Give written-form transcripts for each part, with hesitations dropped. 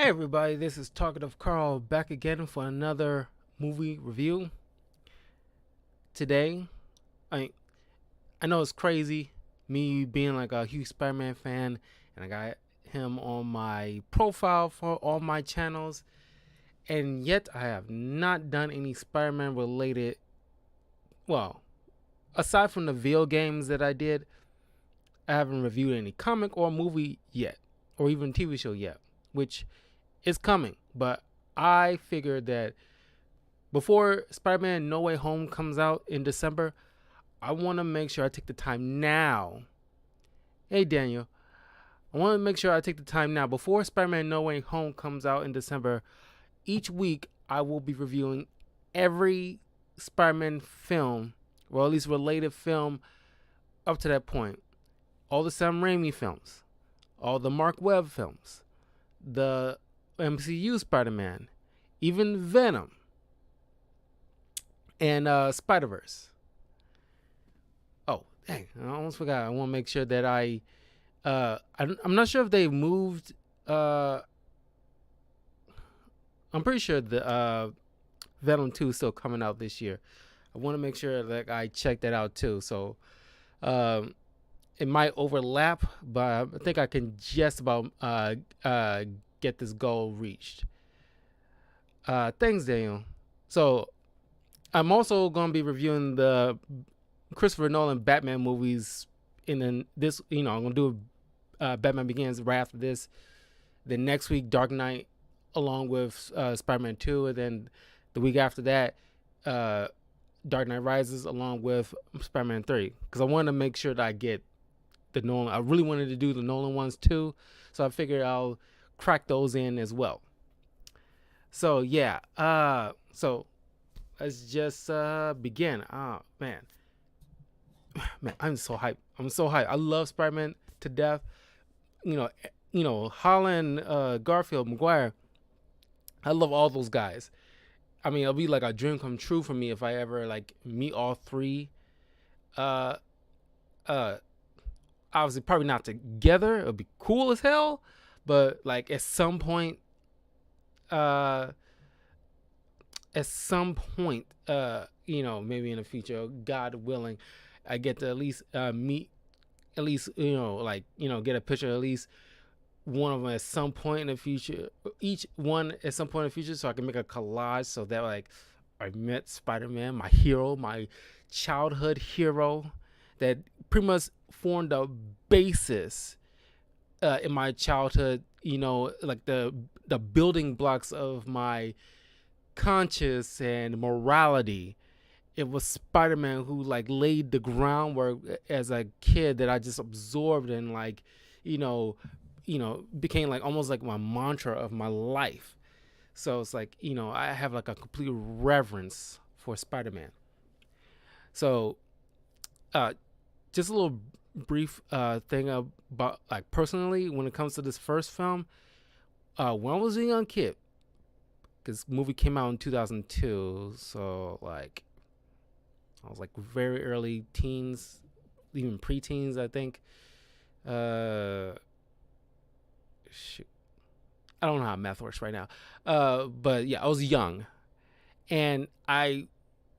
Hey everybody, this is Talkative Carl back again for another movie review. Today, I I know it's crazy, me being like a huge Spider-Man fan, and I got him on my profile for all my channels, and yet I have not done any Spider-Man related. Well, aside from the video games that I did, I haven't reviewed any comic or movie yet, or even TV show yet, which is coming. But I figured that before Spider-Man No Way Home comes out in December, I want to make sure I take the time now. Hey Daniel, I want to make sure I take the time now before Spider-Man No Way Home comes out in December. Each week I will be reviewing every Spider-Man film, or at least related film up to that point. All the Sam Raimi films, all the Mark Webb films, the MCU Spider-Man, even Venom, and Spider-Verse. Oh, dang, I almost forgot. I want to make sure that I'm not sure if they moved. I'm pretty sure the Venom 2 is still coming out this year. I want to make sure that I check that out too. So it might overlap, but I think I can just about get this goal reached. Thanks, Daniel. So I'm also going to be reviewing the Christopher Nolan Batman movies this. I'm going to do Batman Begins right after this. Then next week, Dark Knight, along with Spider-Man 2, and then the week after that, Dark Knight Rises, along with Spider-Man 3. Because I wanted to make sure that I get the Nolan. I really wanted to do the Nolan ones too, so I figured I'll crack those in as well. So yeah, so let's just begin. Oh man, I'm so hyped. I love Spider-Man to death. Holland, Garfield, Maguire. I love all those guys. I mean, it'll be like a dream come true for me if I ever like meet all three. Uh, uh, Obviously, probably not together. It'll be cool as hell, but like at some point, maybe in the future, God willing, I get to at least meet, at least get a picture of at least one of them at some point in the future, each one at some point in the future, so I can make a collage so that like I met Spider-Man, my hero, my childhood hero, that pretty much formed the basis in my childhood. Like the building blocks of my conscience and morality. It was Spider-Man who like laid the groundwork as a kid that I just absorbed and like, became like almost like my mantra of my life. So it's like, I have like a complete reverence for Spider-Man. So, just a little brief thing about like personally when it comes to this first film. When I was a young kid, because movie came out in 2002, so like I was like very early teens, even preteens, I think. Shoot, I don't know how math works right now. But yeah, I was young, and my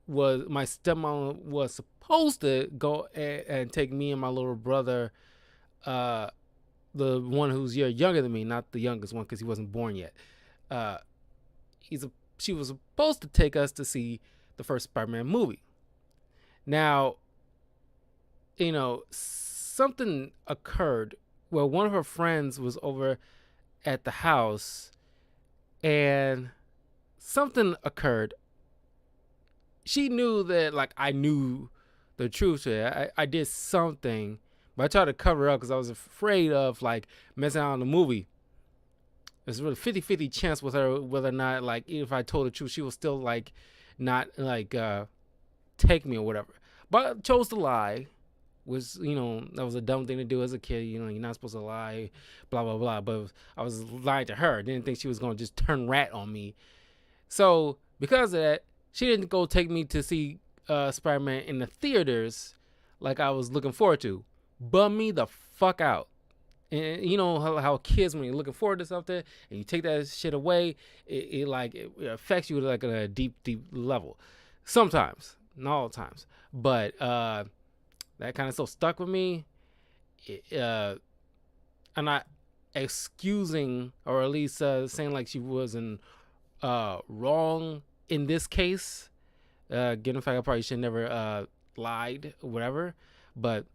stepmom was supposed to go and take me and my little brother, the one who's a year younger than me, not the youngest one because he wasn't born yet. She was supposed to take us to see the first Spider-Man movie. Now, something occurred. Well, one of her friends was over at the house, and something occurred. She knew that like I knew the truth. I did something, but I tried to cover up because I was afraid of like messing out on the movie. There's a really 50-50 chance with her whether or not like if I told the truth, she will still like not like take me or whatever. But I chose to lie. That was a dumb thing to do as a kid. You're not supposed to lie, blah blah blah. But I was lying to her. Didn't think she was gonna just turn rat on me. So because of that, she didn't go take me to see Spider-Man in the theaters like I was looking forward to. Bummed me the fuck out. And you know how kids, when you're looking forward to something and you take that shit away, it affects you like at a deep level. Sometimes, not all the times, but that kind of so stuck with me. I'm not excusing, or at least saying like she wasn't wrong in this case. Given the fact I probably should never lied or whatever, but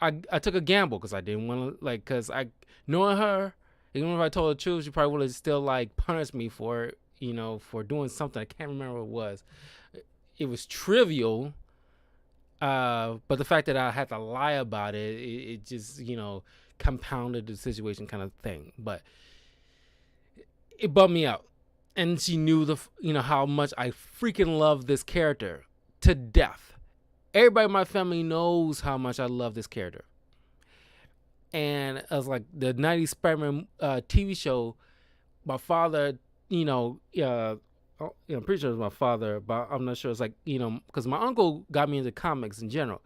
I took a gamble because I didn't want to, like, because I, knowing her, even if I told the truth, she probably would have still like punished me for it, you know, for doing something I can't remember what it was. It was trivial, but the fact that I had to lie about it just, you know, compounded the situation, kind of thing. But it bummed me out, and she knew you know, how much I freaking love this character to death. Everybody in my family knows how much I love this character. And as like the 90s Spider-Man TV show, my father, you know, I'm pretty sure it was my father, but I'm not sure. It's like, you know, because my uncle got me into comics in general.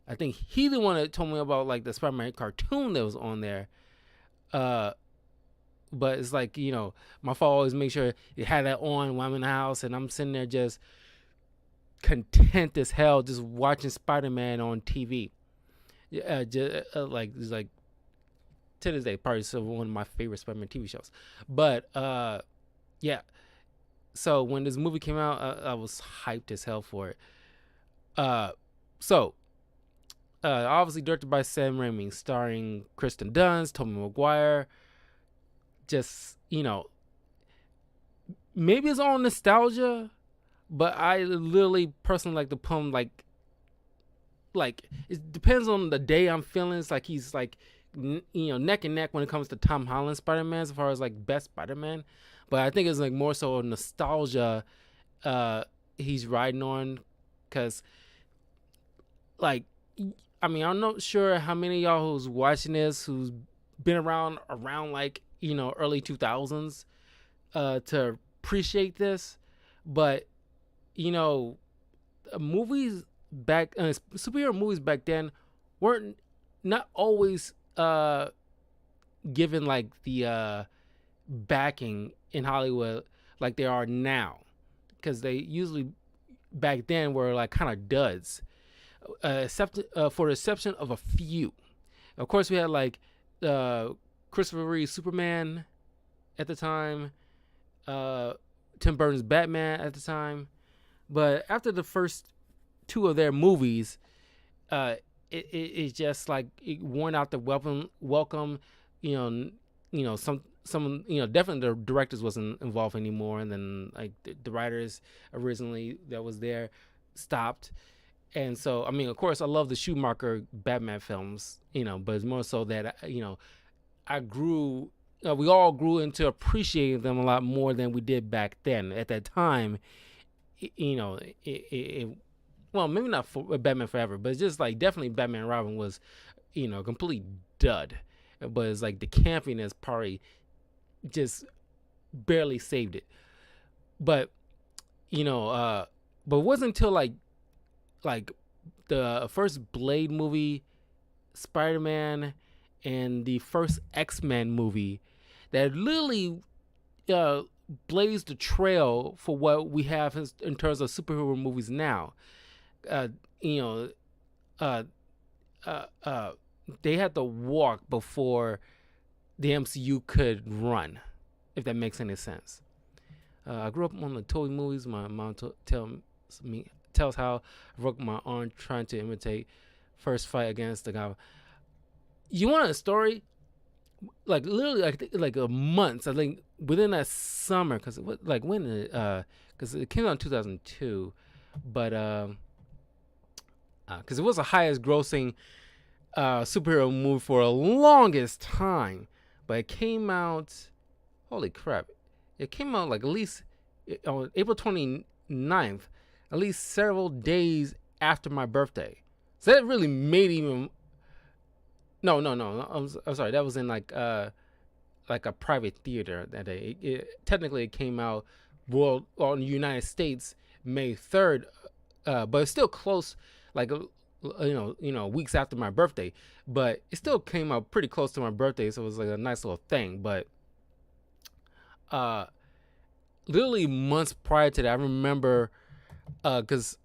I think he the one that told me about like the Spider-Man cartoon that was on there. But it's like, you know, my father always make sure he had that on when I'm in the house, and I'm sitting there just content as hell, just watching Spider-Man on TV. Like to this day, probably still one of my favorite Spider-Man TV shows. But yeah. So when this movie came out, I was hyped as hell for it. Obviously directed by Sam Raimi, starring Kristen Dunst, Tobey Maguire. Just, you know, maybe it's all nostalgia, but I literally personally like the poem. Like it depends on the day I'm feeling. It's like he's like, you know, neck and neck when it comes to Tom Holland Spider-Man as far as like best Spider-Man. But I think it's like more so nostalgia he's riding on, because like, I mean, I'm not sure how many of y'all who's watching this who's been around like, you know, early 2000s to appreciate this, but you know, movies back, superhero movies back then weren't not always given like the backing in Hollywood like they are now, because they usually back then were like kind of duds, except for the exception of a few. Of course, we had like Christopher Reeve's Superman at the time, Tim Burton's Batman at the time, but after the first two of their movies, it just like it worn out the welcome. You know, some you know, definitely the directors wasn't involved anymore, and then like the writers originally that was there stopped. And so, I mean, of course, I love the Schumacher Batman films, you know, but it's more so that, you know, I grew, we all grew into appreciating them a lot more than we did back then. At that time, you know, well, maybe not for Batman Forever, but it's just like definitely Batman and Robin was, you know, a complete dud. But it's like the campiness probably just barely saved it. But, you know, but it wasn't until like the first Blade movie, Spider-Man, and the first X-Men movie that literally blazed the trail for what we have in terms of superhero movies now. You know, they had to walk before the MCU could run, if that makes any sense. I grew up on the Toy movies. My mom tells how I broke my arm trying to imitate first fight against the guy. You want a story? Like literally, like a month. I think within that summer, because like when because it came out in 2002, but because it was the highest grossing superhero movie for the longest time, but it came out. Holy crap! It came out like at least on April 29th, at least several days after my birthday. So that really made even. No. I'm sorry. That was in like a private theater that day. Technically, it came out in the United States May 3rd, but it's still close. Like weeks after my birthday, but it still came out pretty close to my birthday, so it was like a nice little thing. But uh, literally months prior to that, I remember because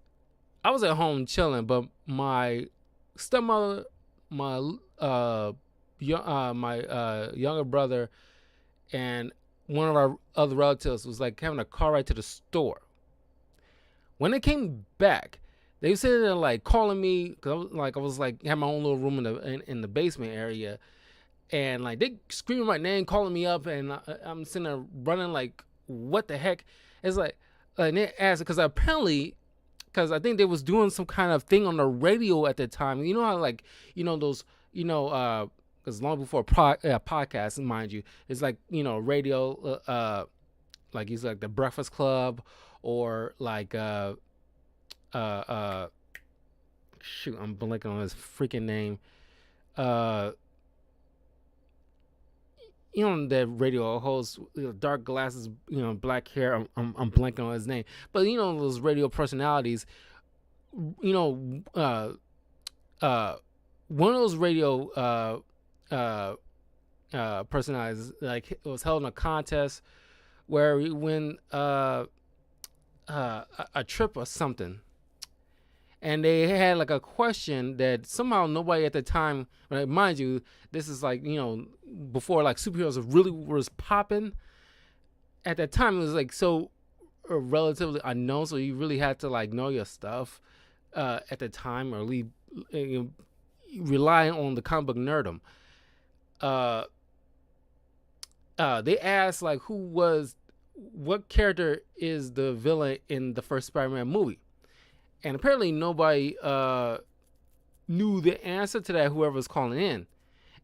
I was at home chilling, but my stepmother, my younger brother, and one of our other relatives was like having a car ride to the store. When they came back, they were sitting there like calling me because I was like had my own little room in the basement area, and like they screaming my name, calling me up, and I'm sitting there running like, what the heck? It's like, and they asked because apparently, because I think they was doing some kind of thing on the radio at the time. You know how like those because long before podcasts, mind you, it's like radio like he's like the Breakfast Club or like shoot, I'm blanking on his freaking name. That radio host, dark glasses, black hair. I'm blanking on his name, but those radio personalities. One of those radio personalities, like it was held in a contest where we win a trip or something, and they had like a question that somehow nobody at the time, mind you, this is like before like superheroes really was popping. At that time, it was like so relatively unknown, so you really had to like know your stuff at the time, or at least rely on the comic book nerdom. They asked like what character is the villain in the first Spider-Man movie, and apparently nobody knew the answer to that. Whoever was calling in,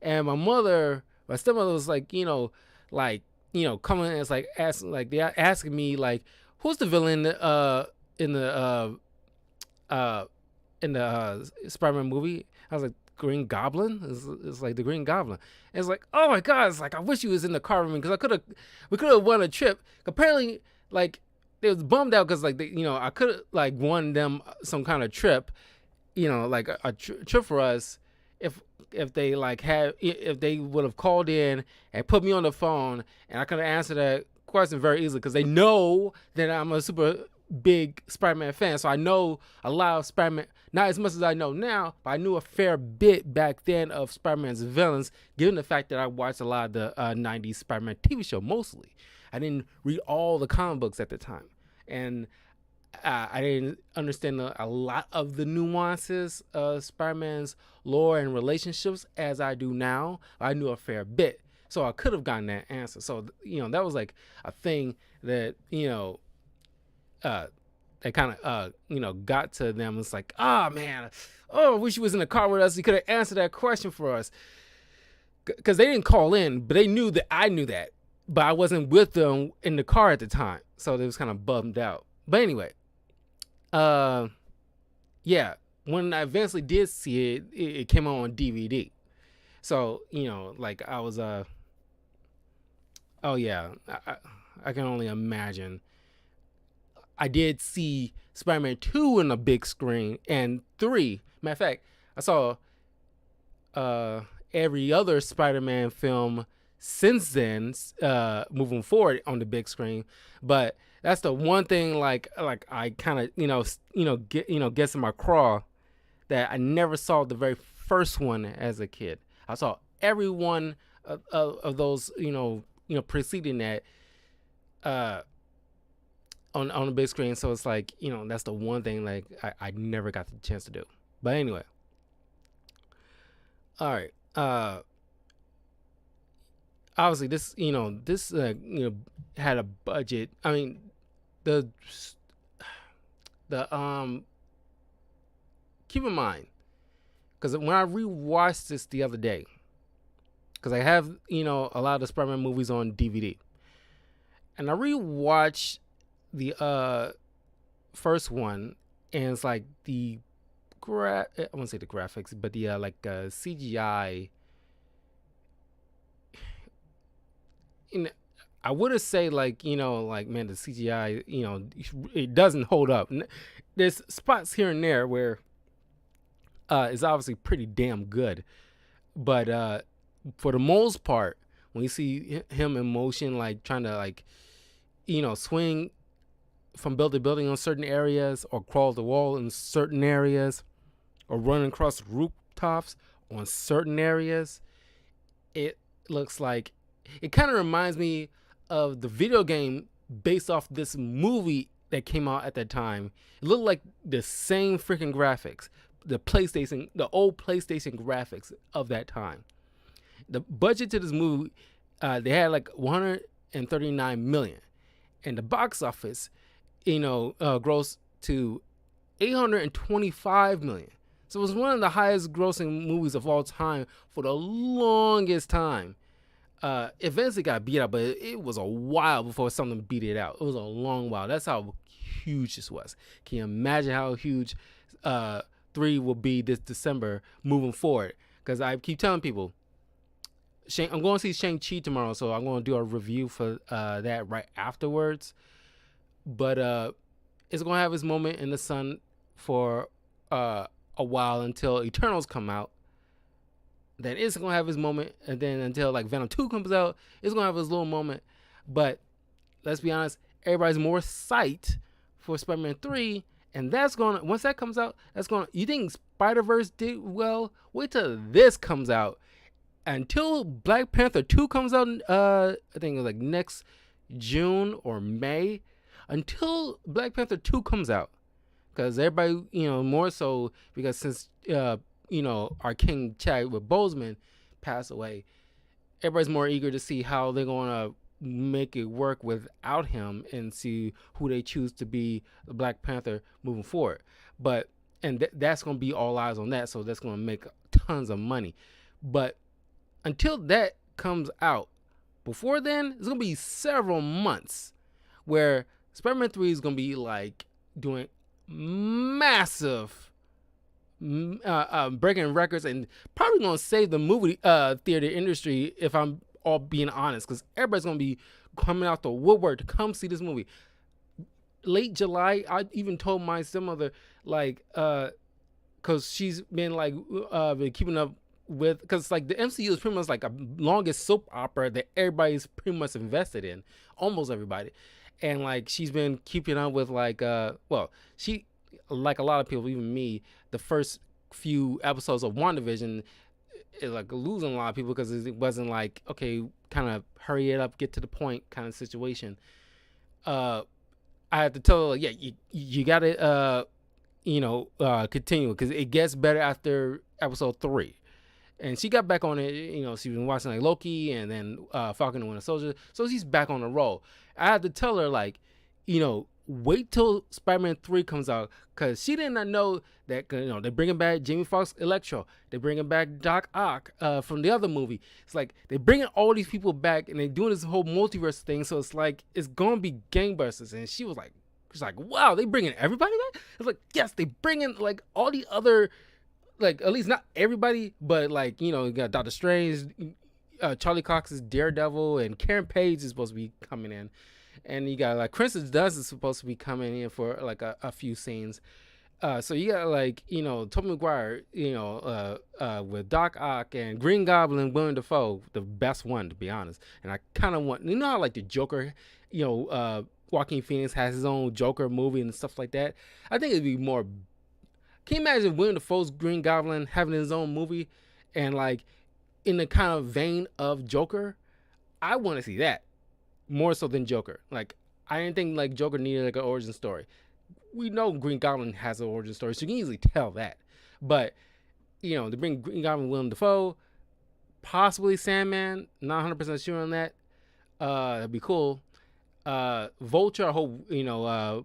and my stepmother was like, coming in, it's like asking me like, who's the villain in the Spider-Man movie? I was like, Green Goblin. It's like the Green Goblin. And it's like, oh my god! It's like I wish he was in the car with me because we could have won a trip. Apparently, like they was bummed out because like I could have like won them some kind of trip, like a trip for us if they like if they would have called in and put me on the phone and I could have answered that question very easily because they know that I'm a super big Spider-Man fan, so I know a lot of Spider-Man, not as much as I know now, but I knew a fair bit back then of Spider-Man's villains, given the fact that I watched a lot of the 90s Spider-Man TV show mostly. I didn't read all the comic books at the time, and I didn't understand a lot of the nuances of Spider-Man's lore and relationships as I do now. I knew a fair bit, so I could have gotten that answer. So that was like a thing that that kind of got to them. It's like, man, I wish he was in the car with us. He could have answered that question for us, because they didn't call in, but they knew that I knew that, but I wasn't with them in the car at the time, so they was kind of bummed out. But anyway, yeah, when I eventually did see it, it came on DVD. So like I was oh yeah, I can only imagine. I did see Spider-Man 2 in a big screen, and 3. Matter of fact, I saw every other Spider-Man film since then, moving forward on the big screen. But that's the one thing like I kind of gets in my craw, that I never saw the very first one as a kid. I saw every one of those preceding that on the big screen. So it's like that's the one thing like I never got the chance to do. But anyway, all right. Obviously this had a budget. I mean the keep in mind, because when I rewatched this the other day, because I have a lot of the Spider-Man movies on DVD, and I rewatched the first one, and it's like I won't say the graphics, but the CGI. I would say like man, the CGI it doesn't hold up. There's spots here and there where is obviously pretty damn good. But for the most part, when you see him in motion, like trying to like swing from building to building on certain areas, or crawl the wall in certain areas, or run across rooftops on certain areas, it looks like it kind of reminds me of the video game based off this movie that came out at that time. It looked like the same freaking graphics, the old PlayStation graphics of that time. The budget to this movie, they had like 139 million, and the box office, grossed to 825 million. So it was one of the highest grossing movies of all time for the longest time. Eventually got beat out, but it was a while before something beat it out. It was a long while. That's how huge this was. Can you imagine how huge 3 will be this December moving forward? Because I keep telling people, I'm going to see Shang-Chi tomorrow, so I'm going to do a review for that right afterwards. But it's going to have its moment in the sun for a while until Eternals come out. Then it's going to have its moment, and then until like Venom 2 comes out, it's going to have its little moment. But let's be honest, everybody's more psyched for Spider-Man 3, and that's going to, once that comes out, you think Spider-Verse did well? Wait till this comes out. Until Black Panther 2 comes out, I think it's like next June or May, until Black Panther 2 comes out. Because everybody, more so, because since, our King Chadwick Boseman passed away, everybody's more eager to see how they're going to make it work without him and see who they choose to be the Black Panther moving forward. But, that's going to be all eyes on that, so that's going to make tons of money. But until that comes out, before then, it's going to be several months where Spider-Man 3 is going to be like doing massive breaking records, and probably going to save the movie theater industry, if I'm all being honest, because everybody's going to be coming out the woodwork to come see this movie. Late July, I even told my stepmother, like, because she's been like been keeping up with, because like the MCU is pretty much like a longest soap opera that everybody's pretty much invested in, almost everybody. And like she's been keeping up with like she, like a lot of people, even me, the first few episodes of WandaVision is like losing a lot of people, because it wasn't like, okay, kind of hurry it up, get to the point kind of situation. I had to tell her, like, yeah, you gotta continue, because it gets better after episode 3. And she got back on it. She's been watching like Loki and then Falcon and Winter Soldier, so she's back on the roll. I had to tell her, like, wait till Spider-Man 3 comes out, because she did not know that they're bringing back Jamie Foxx Electro, they're bringing back Doc Ock from the other movie. It's like they're bringing all these people back, and they're doing this whole multiverse thing. So it's like it's gonna be gangbusters. And she's like, wow, they bringing everybody back? It's like, yes, they bringing like all the other, like, at least not everybody, but like, you got Doctor Strange, Charlie Cox's Daredevil, and Karen Page is supposed to be coming in. And you got like Kristen Dunst is supposed to be coming in for like a few scenes. So you got like, Tobey Maguire, with Doc Ock and Green Goblin, Willem Dafoe, the best one, to be honest. And I kind of want, how like the Joker, Joaquin Phoenix has his own Joker movie and stuff like that. I think it'd be more. Can you imagine Willem Dafoe's Green Goblin having his own movie, and like in the kind of vein of Joker? I want to see that more so than Joker. Like, I didn't think like Joker needed like an origin story. We know Green Goblin has an origin story, so you can easily tell that. But to bring Green Goblin, Willem Dafoe, possibly Sandman, not 100% sure on that. That'd be cool. Vulture, I hope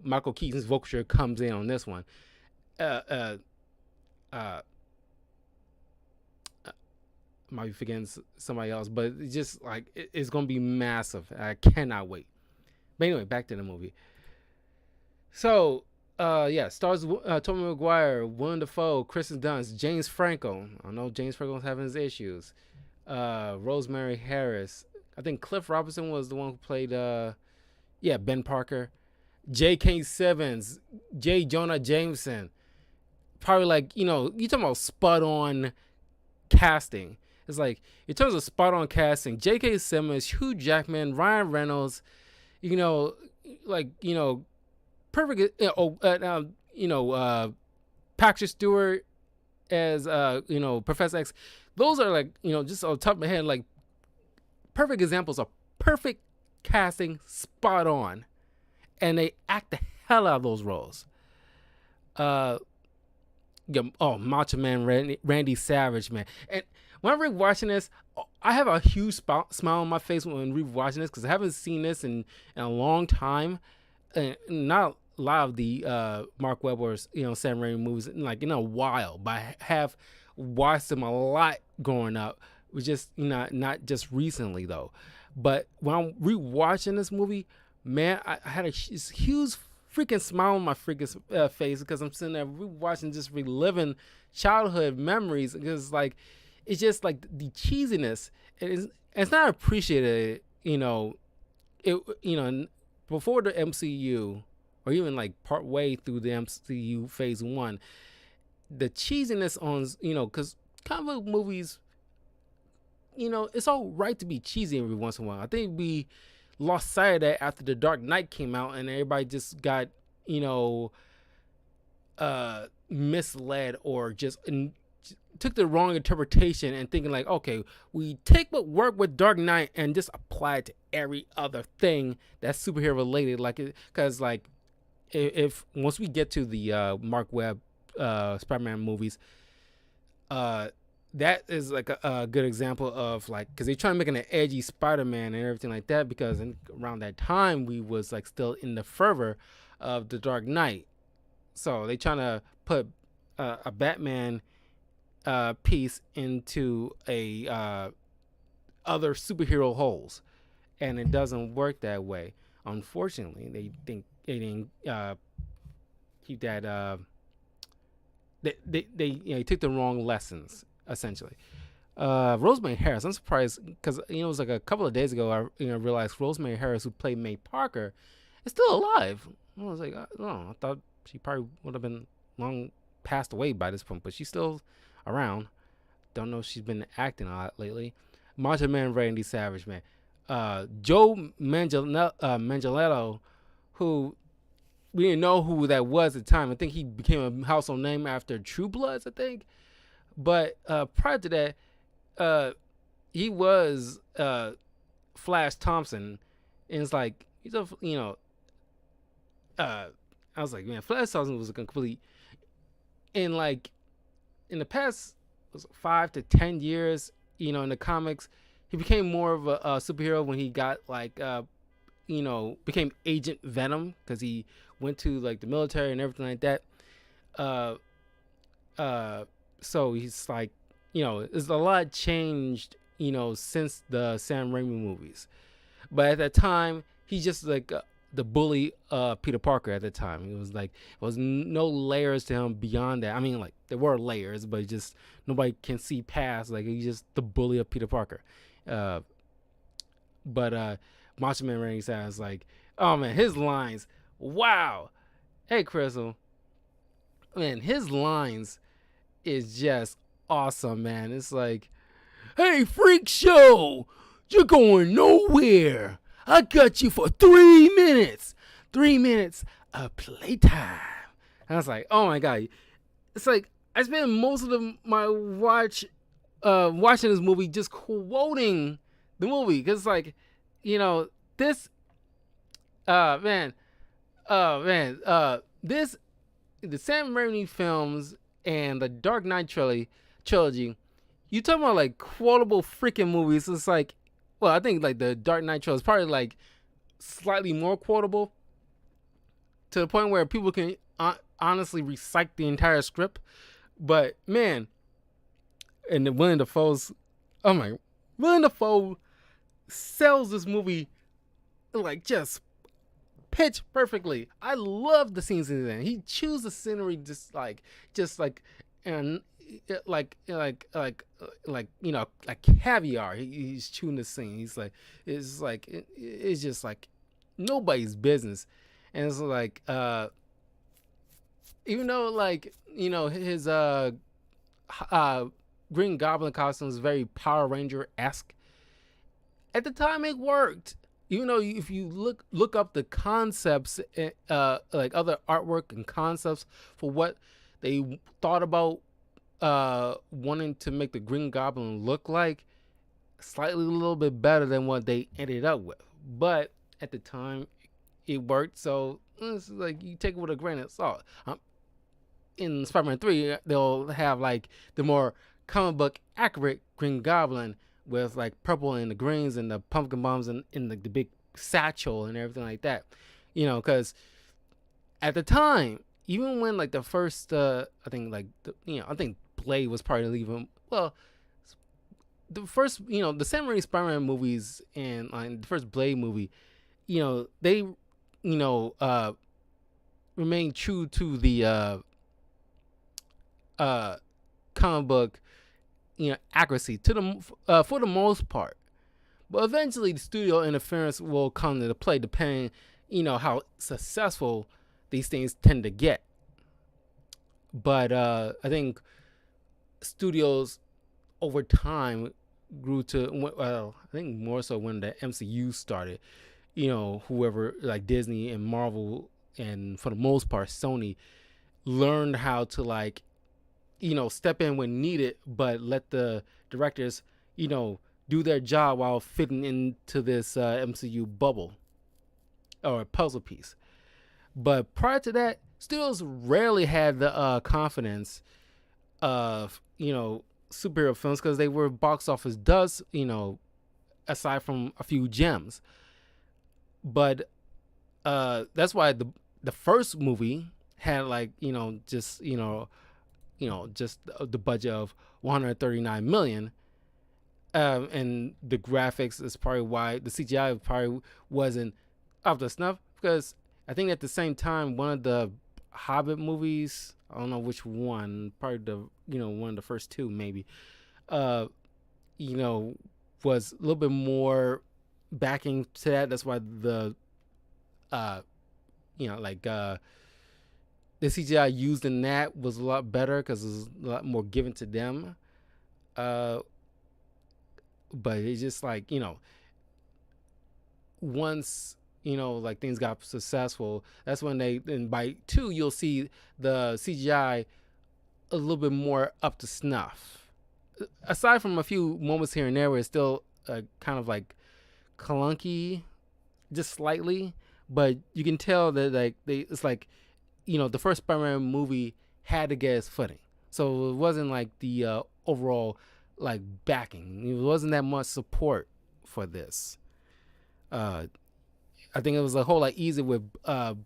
Michael Keaton's Vulture comes in on this one. Might be forgetting somebody else, but it's just like it's gonna be massive. I cannot wait. But anyway, back to the movie. So stars Tobey Maguire, Willem Dafoe, Kristen Dunst, James Franco. I know James Franco's having his issues. Rosemary Harris. I think Cliff Robinson was the one who played Ben Parker. J.K. Simmons, J. Jonah Jameson, probably like, you talking about spot on casting. It's like, in terms of spot on casting, J.K. Simmons, Hugh Jackman, Ryan Reynolds, you know, like, perfect, Patrick Stewart as, Professor X. Those are like, just on top of my head, like perfect examples of perfect casting, spot on. And they act the hell out of those roles. Macho Man Randy Savage, man. And when I'm rewatching this, I have a huge smile on my face when rewatching this because I haven't seen this in a long time. And not a lot of the Mark Webber's, Sam Raimi movies in a while, but I have watched them a lot growing up. Just not just recently though. But when I'm rewatching this movie, man, I had a huge freaking smile on my freaking face because I'm sitting there rewatching, just reliving childhood memories. Because it's just like the cheesiness. It's not appreciated, before the MCU or even like part way through the MCU phase 1, the cheesiness on, because comic book movies, it's all right to be cheesy every once in a while. I think we lost sight of that after The Dark Knight came out and everybody just got, misled or just took the wrong interpretation and thinking like, okay, we take what worked with Dark Knight and just apply it to every other thing that's superhero related. Because if once we get to the Mark Webb Spider-Man movies, that is like a good example of because they're trying to make an edgy Spider-Man and everything like that, because around that time we was still in the fervor of the Dark Knight, so they trying to put a Batman piece into a other superhero holes, and it doesn't work that way. Unfortunately, they didn't keep that. They took the wrong lessons. Essentially, Rosemary Harris. I'm surprised because it was like a couple of days ago I realized Rosemary Harris, who played May Parker, is still alive. I was like, I thought she probably would have been long passed away by this point, but she's still around. Don't know if she's been acting a lot lately. Macho Man Randy Savage, man. Joe Manganiello, who we didn't know who that was at the time. I think he became a household name after True Bloods, I think. But prior to that, he was Flash Thompson, and it's like I was like, man, Flash Thompson was a complete. And in the past 5 to 10 years, in the comics, he became more of a superhero when he got became Agent Venom, because he went to the military and everything like that. So he's there's a lot changed, since the Sam Raimi movies. But at that time, he's just the bully Peter Parker at the time. It was there was no layers to him beyond that. I mean, there were layers, but just nobody can see past. He's just the bully of Peter Parker. But Macho Man Randy Savage, oh man, his lines, wow. Hey, Crystal, man, his lines is just awesome, man. It's hey, freak show, you're going nowhere. I got you for 3 minutes. 3 minutes of playtime. And I was like, oh my god. It's I spent most of my watching this movie just quoting the movie, because this this the Sam Raimi films and the Dark Knight trilogy, you talking about quotable freaking movies. It's well, I think the Dark Knight trilogy is probably slightly more quotable, to the point where people can honestly recite the entire script. But man, and then Willem Dafoe's, Willem Dafoe sells this movie just pitch perfectly. I love the scenes in there. He chews the scenery and like caviar. He's chewing the scene. He's it's just nobody's business. And it's Even though like his uh Green Goblin costume is very Power Ranger esque, at the time it worked. Even though if you look up the concepts, like other artwork and concepts for what they thought about wanting to make the Green Goblin look like, slightly a little bit better than what they ended up with. But at the time, it worked. So it's like you take it with a grain of salt. In Spider-Man 3, they'll have like the more comic book accurate Green Goblin with like purple and the greens and the pumpkin bombs and in the big satchel and everything like that. Because at the time, even when like the first, I think like I think Blade was probably even well. The first, the Sam Raimi Spider-Man movies and the first Blade movie, they, remain true to the uh, comic book, accuracy to the for the most part. But eventually, the studio interference will come into play, depending, how successful these things tend to get. But I think studios over time grew to, well, I think more so when the MCU started. Whoever like Disney and Marvel, and for the most part Sony, learned how to like step in when needed, but let the directors do their job while fitting into this MCU bubble or puzzle piece. But prior to that, studios rarely had the confidence of superhero films because they were box office duds, aside from a few gems. But that's why the first movie had like just just the budget of 139 million. And the graphics is probably why the CGI probably wasn't up to snuff, because I think at the same time one of the Hobbit movies, I don't know which one, probably the one of the first two maybe, uh, was a little bit more backing to that. That's why the the CGI used in that was a lot better because it was a lot more given to them. Uh, but it's just like once like things got successful, that's when they, and by two you'll see the CGI a little bit more up to snuff. Aside from a few moments here and there where it's still kind of like clunky, just slightly, but you can tell that like it's like the first Spider-Man movie had to get its footing, so it wasn't like the overall like backing. It wasn't that much support for this. I think it was a whole lot easier with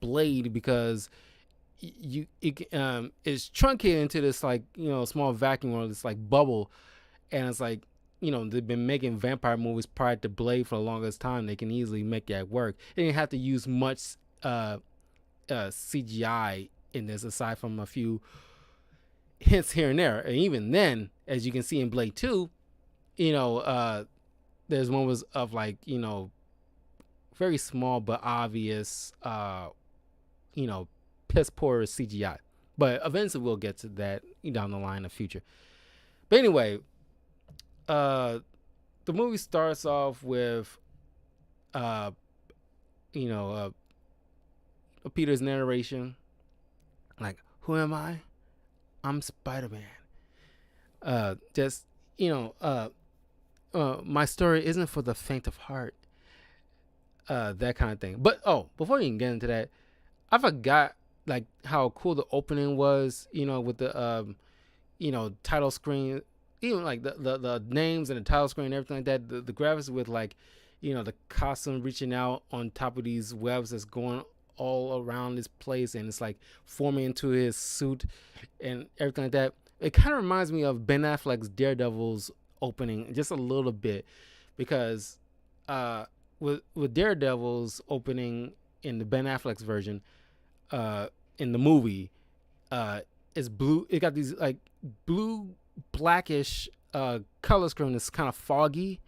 Blade because it's truncated into this like small vacuum or this like bubble, and it's like they've been making vampire movies prior to Blade for the longest time. They can easily make that work. They didn't have to use much CGI in this, aside from a few hints here and there. And even then, as you can see in Blade 2, there's moments of like very small but obvious piss poor CGI. But eventually we'll get to that down the line in the future. But anyway, the movie starts off with Peter's narration, like, who am I? I'm Spider-Man. Just my story isn't for the faint of heart. That kind of thing. But before you can get into that, I forgot like how cool the opening was. With the title screen, even like the names and the title screen and everything like that. The graphics with like the costume reaching out on top of these webs that's going all around this place, and it's like forming into his suit and everything like that. It kind of reminds me of Ben Affleck's Daredevil's opening just a little bit, because with Daredevil's opening in the Ben Affleck's version, in the movie, it's blue. It got these like blue blackish color screen that's kind of foggy,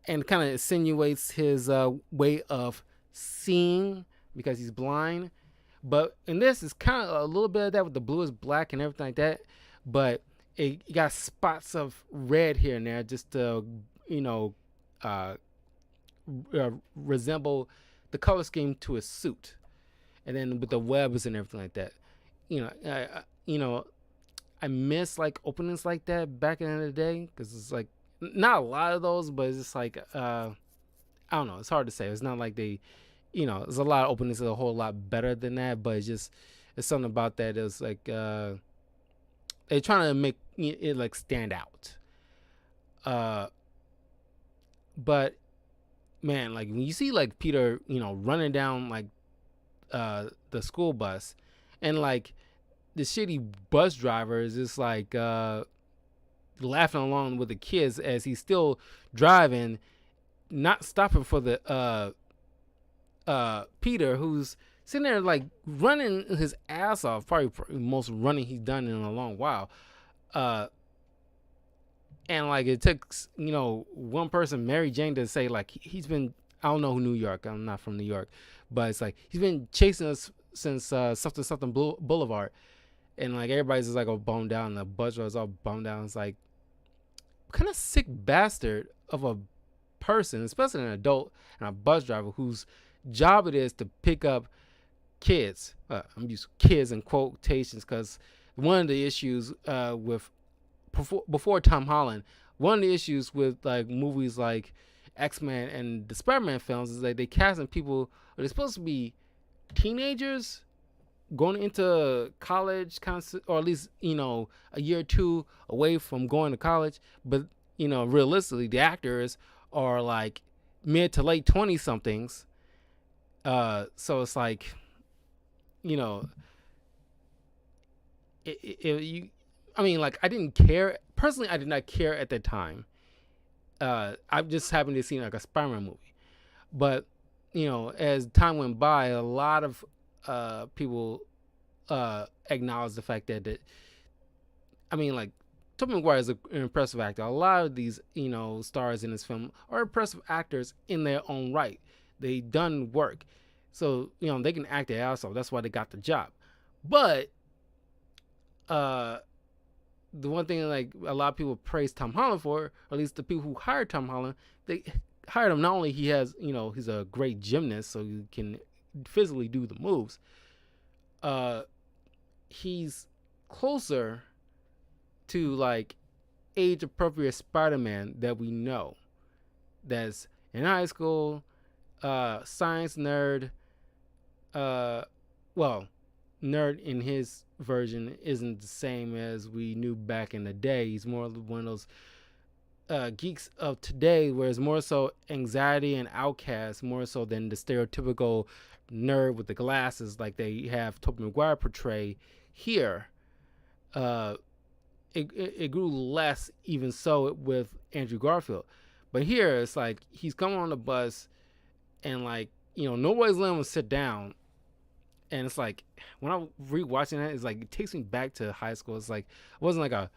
and kind of insinuates his way of seeing because he's blind. But in this, it's kind of a little bit of that with the blue is black and everything like that. But it got spots of red here and there just to, you know, uh, resemble the color scheme to a suit. And then with the webs and everything like that. You know, I miss like openings like that back in the day because it's like not a lot of those, but it's just like I don't know. It's hard to say. It's not like they, there's a lot of openings that are a whole lot better than that, but it's something about that. It's like they're trying to make it like stand out. Uh, but man, like when you see like Peter, running down like the school bus, and like the shitty bus driver is just like laughing along with the kids as he's still driving, not stopping for the Peter, who's sitting there like running his ass off, probably most running he's done in a long while. And like it took one person, Mary Jane, to say like he's been, I don't know who New York, I'm not from New York, but it's like he's been chasing us since something something Boulevard, and like everybody's just like all bummed down, and the bus driver's all bummed down. It's like, what kind of sick bastard of a person, especially an adult and a bus driver whose job it is to pick up kids. I'm using kids in quotations because one of the issues with before Tom Holland, one of the issues with like movies like X-Men and the Spider-Man films is that they casting people, they're supposed to be teenagers going into college, or at least a year or two away from going to college, but realistically the actors are like mid to late 20 somethings. So it's like, I mean, like I didn't care personally. I did not care at the time. I just happened to see like a Spider-Man movie, but as time went by, a lot of people acknowledge the fact that I mean, like Tobey Maguire is an impressive actor. A lot of these stars in this film are impressive actors in their own right. They done work, so they can act their ass off. That's why they got the job. But the one thing like a lot of people praise Tom Holland for, or at least the people who hired Tom Holland, they hired him not only he has he's a great gymnast, so he can physically do the moves. He's closer to like age appropriate Spider-Man that we know, that's in high school, science nerd. Well, nerd in his version isn't the same as we knew back in the day. He's more one of those geeks of today, where it's more so anxiety and outcast, more so than the stereotypical nerd with the glasses like they have Tobey Maguire portray here. It grew less even so with Andrew Garfield, but here it's like he's coming on the bus and like nobody's letting him sit down. And it's like when I'm rewatching that, it's like it takes me back to high school. It's like it wasn't like a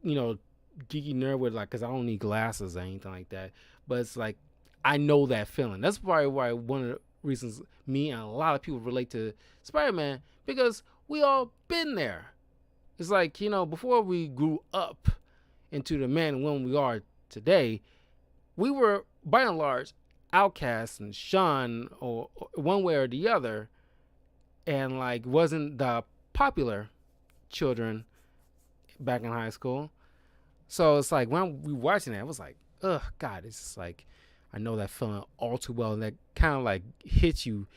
geeky nerd with like, because I don't need glasses or anything like that. But it's like I know that feeling. That's probably why one of the reasons me and a lot of people relate to Spider-Man, because we all been there. It's like before we grew up into the man and woman we are today, we were by and large outcasts and shunned or one way or the other, and like wasn't the popular children back in high school. So it's like when we watching that, it was like, ugh, God, it's just like I know that feeling all too well, and that kind of like hits you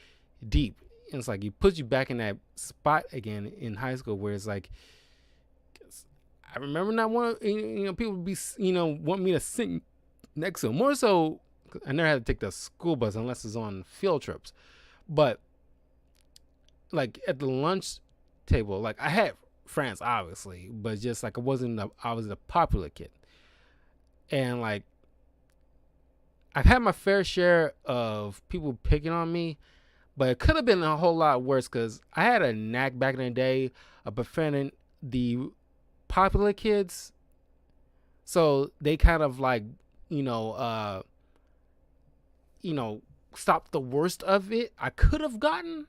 deep. And it's like it puts you back in that spot again in high school, where it's like I remember not wanting people be want me to sit next to them. More so, I never had to take the school bus unless it's on field trips, but like at the lunch table, like I had friends obviously, but just like I was a popular kid, and like I've had my fair share of people picking on me, but it could have been a whole lot worse because I had a knack back in the day of befriending the popular kids, so they kind of like stopped the worst of it I could have gotten.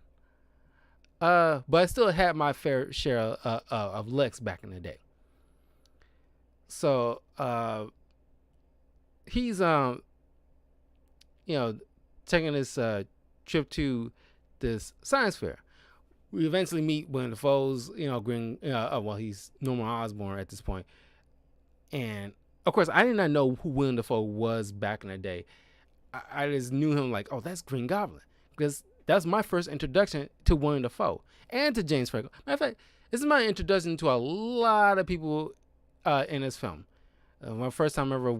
But I still had my fair share of licks back in the day. So he's you know taking this trip to this science fair. We eventually meet William Dafoe's, Green. Well, he's Norman Osborn at this point, and of course, I did not know who William Dafoe was back in the day. I just knew him like, oh, that's Green Goblin, because that's my first introduction to William Dafoe and to James Franco. Matter of fact, this is my introduction to a lot of people in this film. My first time ever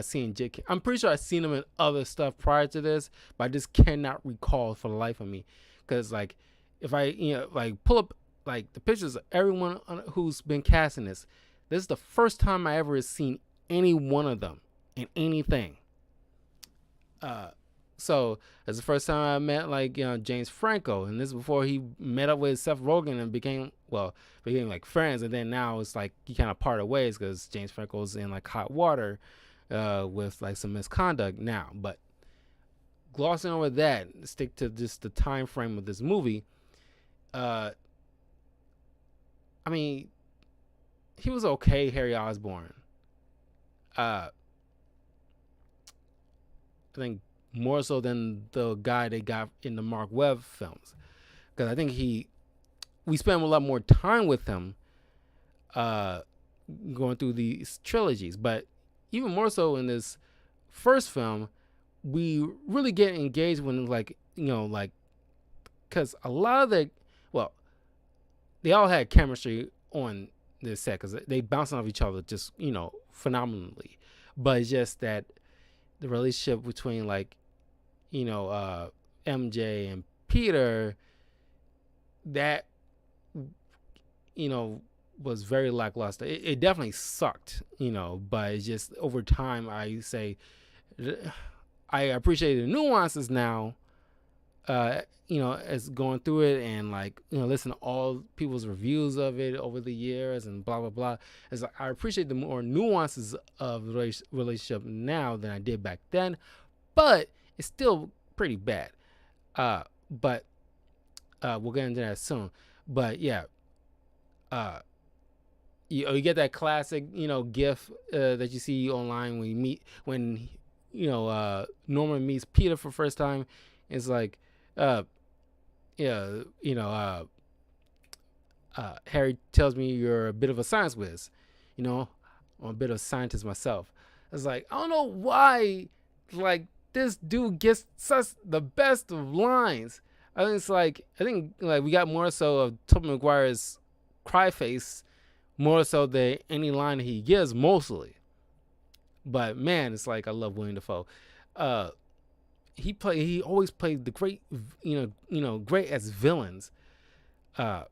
seeing J.K. I'm pretty sure I've seen him in other stuff prior to this, but I just cannot recall for the life of me. Because like, if I like pull up like the pictures of everyone who's been casting this is the first time I ever seen any one of them in anything. So it's the first time I met like James Franco, and this is before he met up with Seth Rogen and became like friends, and then now it's like he kind of parted ways because James Franco's in like hot water with like some misconduct now. But glossing over that, stick to just the time frame of this movie. I mean, he was okay, Harry Osborne. I think more so than the guy they got in the Mark Webb films, because I think we spent a lot more time with him going through these trilogies. But even more so in this first film, we really get engaged when like because a lot of they all had chemistry on this set because they bounced off each other just phenomenally. But it's just that the relationship between like MJ and Peter, that was very lackluster. It definitely sucked, but it's just over time I say I appreciate the nuances now, as going through it and like listen to all people's reviews of it over the years and blah blah blah. It's like I appreciate the more nuances of the relationship now than I did back then, but it's still pretty bad. But we'll get into that soon. But yeah, you get that classic gif that you see online when Norman meets Peter for the first time. It's like Harry tells me you're a bit of a science whiz. I'm a bit of a scientist myself. It's like, I don't know why like this dude gets such the best of lines. I think we got more so of Tobey Maguire's cry face more so than any line he gives mostly. But man, it's like I love William Dafoe. He always played the great great as villains. But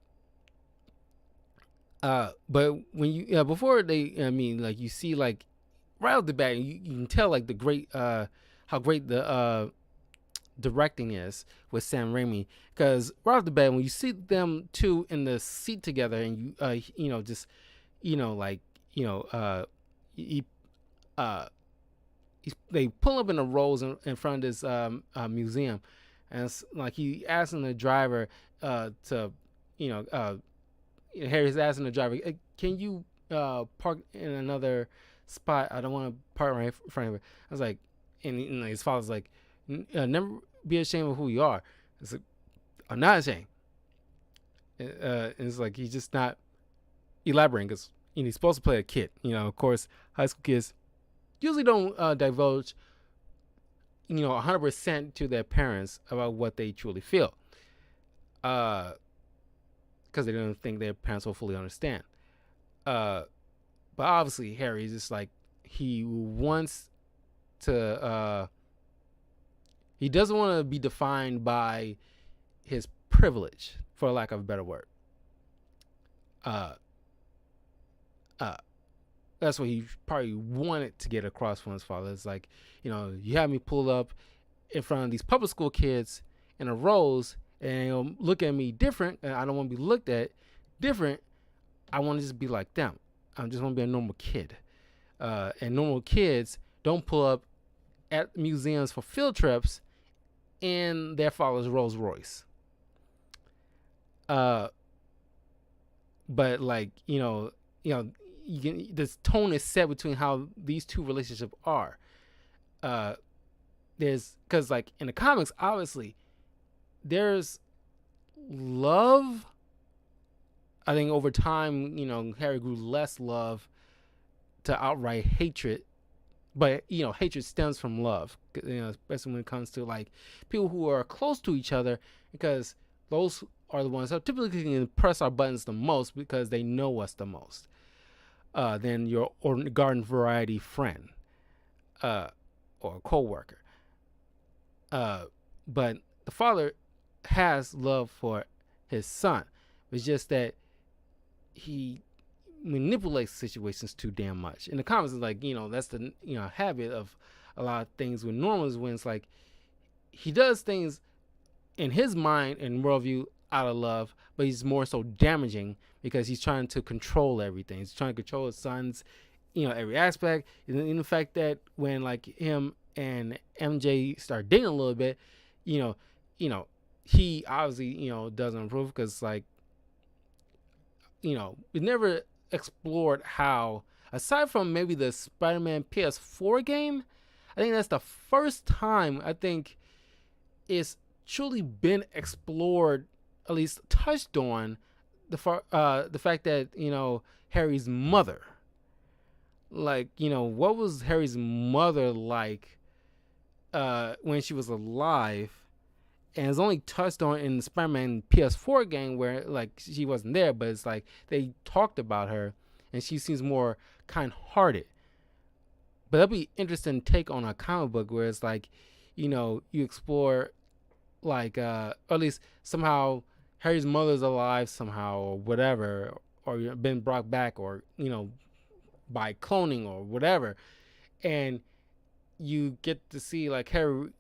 when you before they you see like right off the bat you can tell like the great how great the directing is with Sam Raimi, because right off the bat when you see them two in the seat together and they pull up in the rows in front of this museum, and it's like he asking the driver Harry's asking the driver, can you park in another spot? I don't want to park right in front of it. I was like, and his father's like, never be ashamed of who you are. It's like, I'm not ashamed. And it's like he's just not elaborating because he's supposed to play a kid. Of course, high school kids usually don't divulge 100% to their parents about what they truly feel, because they don't think their parents will fully understand. But obviously Harry is just like, he wants to he doesn't want to be defined by his privilege, for lack of a better word. That's what he probably wanted to get across from his father. It's like, you have me pulled up in front of these public school kids in a rows and look at me different, and I don't want to be looked at different. I want to just be like them. I just want to be a normal kid. And normal kids don't pull up at museums for field trips in their father's Rolls Royce. Uh, but like you can, this tone is set between how these two relationships are. Uh, there's because like in the comics, obviously there's love. I think over time, Harry grew less love to outright hatred, but hatred stems from love. Especially when it comes to like people who are close to each other, because those are the ones that typically can press our buttons the most because they know us the most. Than your garden variety friend, or coworker. But the father has love for his son. It's just that he manipulates situations too damn much. In the comics, it's like that's the habit of a lot of things with Normans, when it's like he does things in his mind and worldview out of love, but he's more so damaging because he's trying to control everything. He's trying to control his son's, every aspect. And in the fact that when like him and MJ start dating a little bit, you know, he obviously doesn't improve because like we never explored how, aside from maybe the Spider-Man PS4 game, I think that's the first time I think it's truly been explored, at least touched on, the fact that Harry's mother, like what was Harry's mother like when she was alive, and it's only touched on in the Spider-Man PS4 game where like she wasn't there, but it's like they talked about her and she seems more kind-hearted. But that'd be interesting take on a comic book where it's like you explore like or at least somehow Harry's mother's alive somehow or whatever, or been brought back, or by cloning or whatever, and you get to see like Harry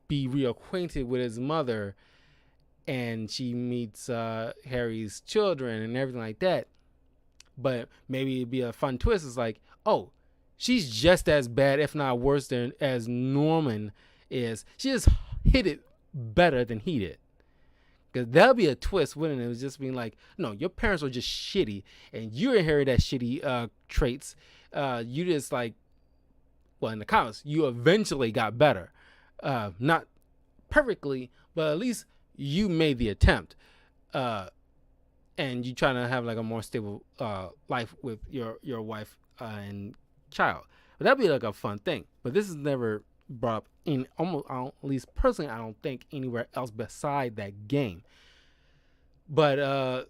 be reacquainted with his mother, and she meets Harry's children and everything like that. But maybe it'd be a fun twist. It's like, oh, she's just as bad, if not worse, than as Norman is. She just hit it better than he did. Because that'll be a twist, wouldn't it? It was just being like, no, your parents were just shitty, and you inherited that shitty traits. You just like, well, in the comics, you eventually got better. Not perfectly, but at least you made the attempt. And you trying to have like a more stable life with your wife and child. But that'd be like a fun thing. But this is never brought up in almost, at least personally, I don't think anywhere else beside that game. But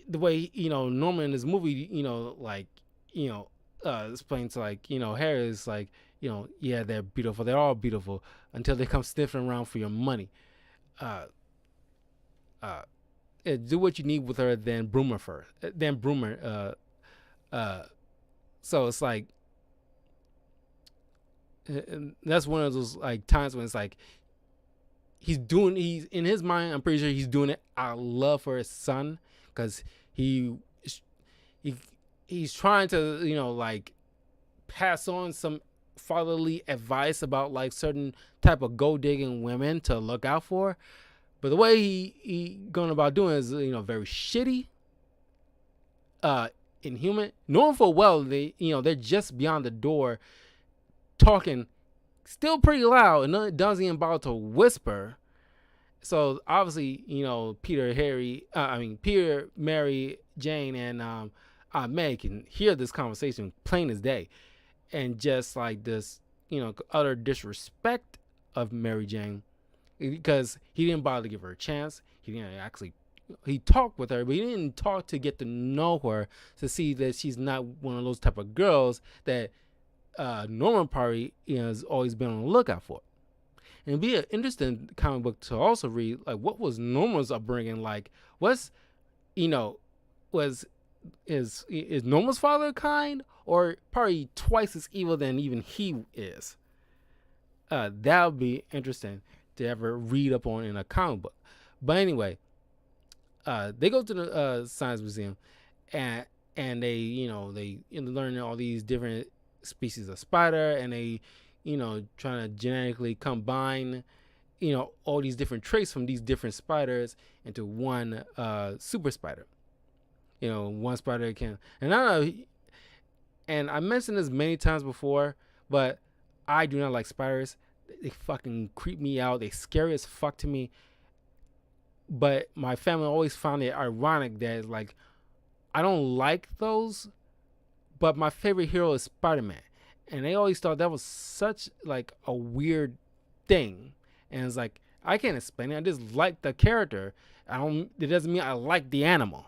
the way Norman in this movie, like explains like Harry is like yeah, they're beautiful, they're all beautiful until they come sniffing around for your money. Uh, uh, do what you need with her, then broom her first, then broom her. So it's like that's one of those like times when it's like he's in his mind, I'm pretty sure he's doing it out of love for his son, because he he's trying to like pass on some fatherly advice about like certain type of gold digging women to look out for, but the way he going about doing it is very shitty, inhuman, knowing full well they're just beyond the door talking still pretty loud, and it doesn't even bother to whisper. So obviously, Peter, Mary, Jane, and Meg can hear this conversation plain as day, and just like this, utter disrespect of Mary Jane, because he didn't bother to give her a chance. He talked with her, but he didn't talk to get to know her, to see that she's not one of those type of girls that Norman Parry has always been on the lookout for. And it'd be an interesting comic book to also read, like what was Norman's upbringing like. Was is Norman's father kind, or probably twice as evil than even he is? That would be interesting to ever read up on in a comic book. But anyway, they go to the science museum, and they learn all these different species of spider, and they trying to genetically combine all these different traits from these different spiders into one super spider. One spider can, and I don't know, and I mentioned this many times before, but I do not like spiders. They fucking creep me out. They scary as fuck to me. But my family always found it ironic that like I don't like those, but my favorite hero is Spider-Man, and they always thought that was such like a weird thing. And it's like I can't explain it. I just like the character. It doesn't mean I like the animal.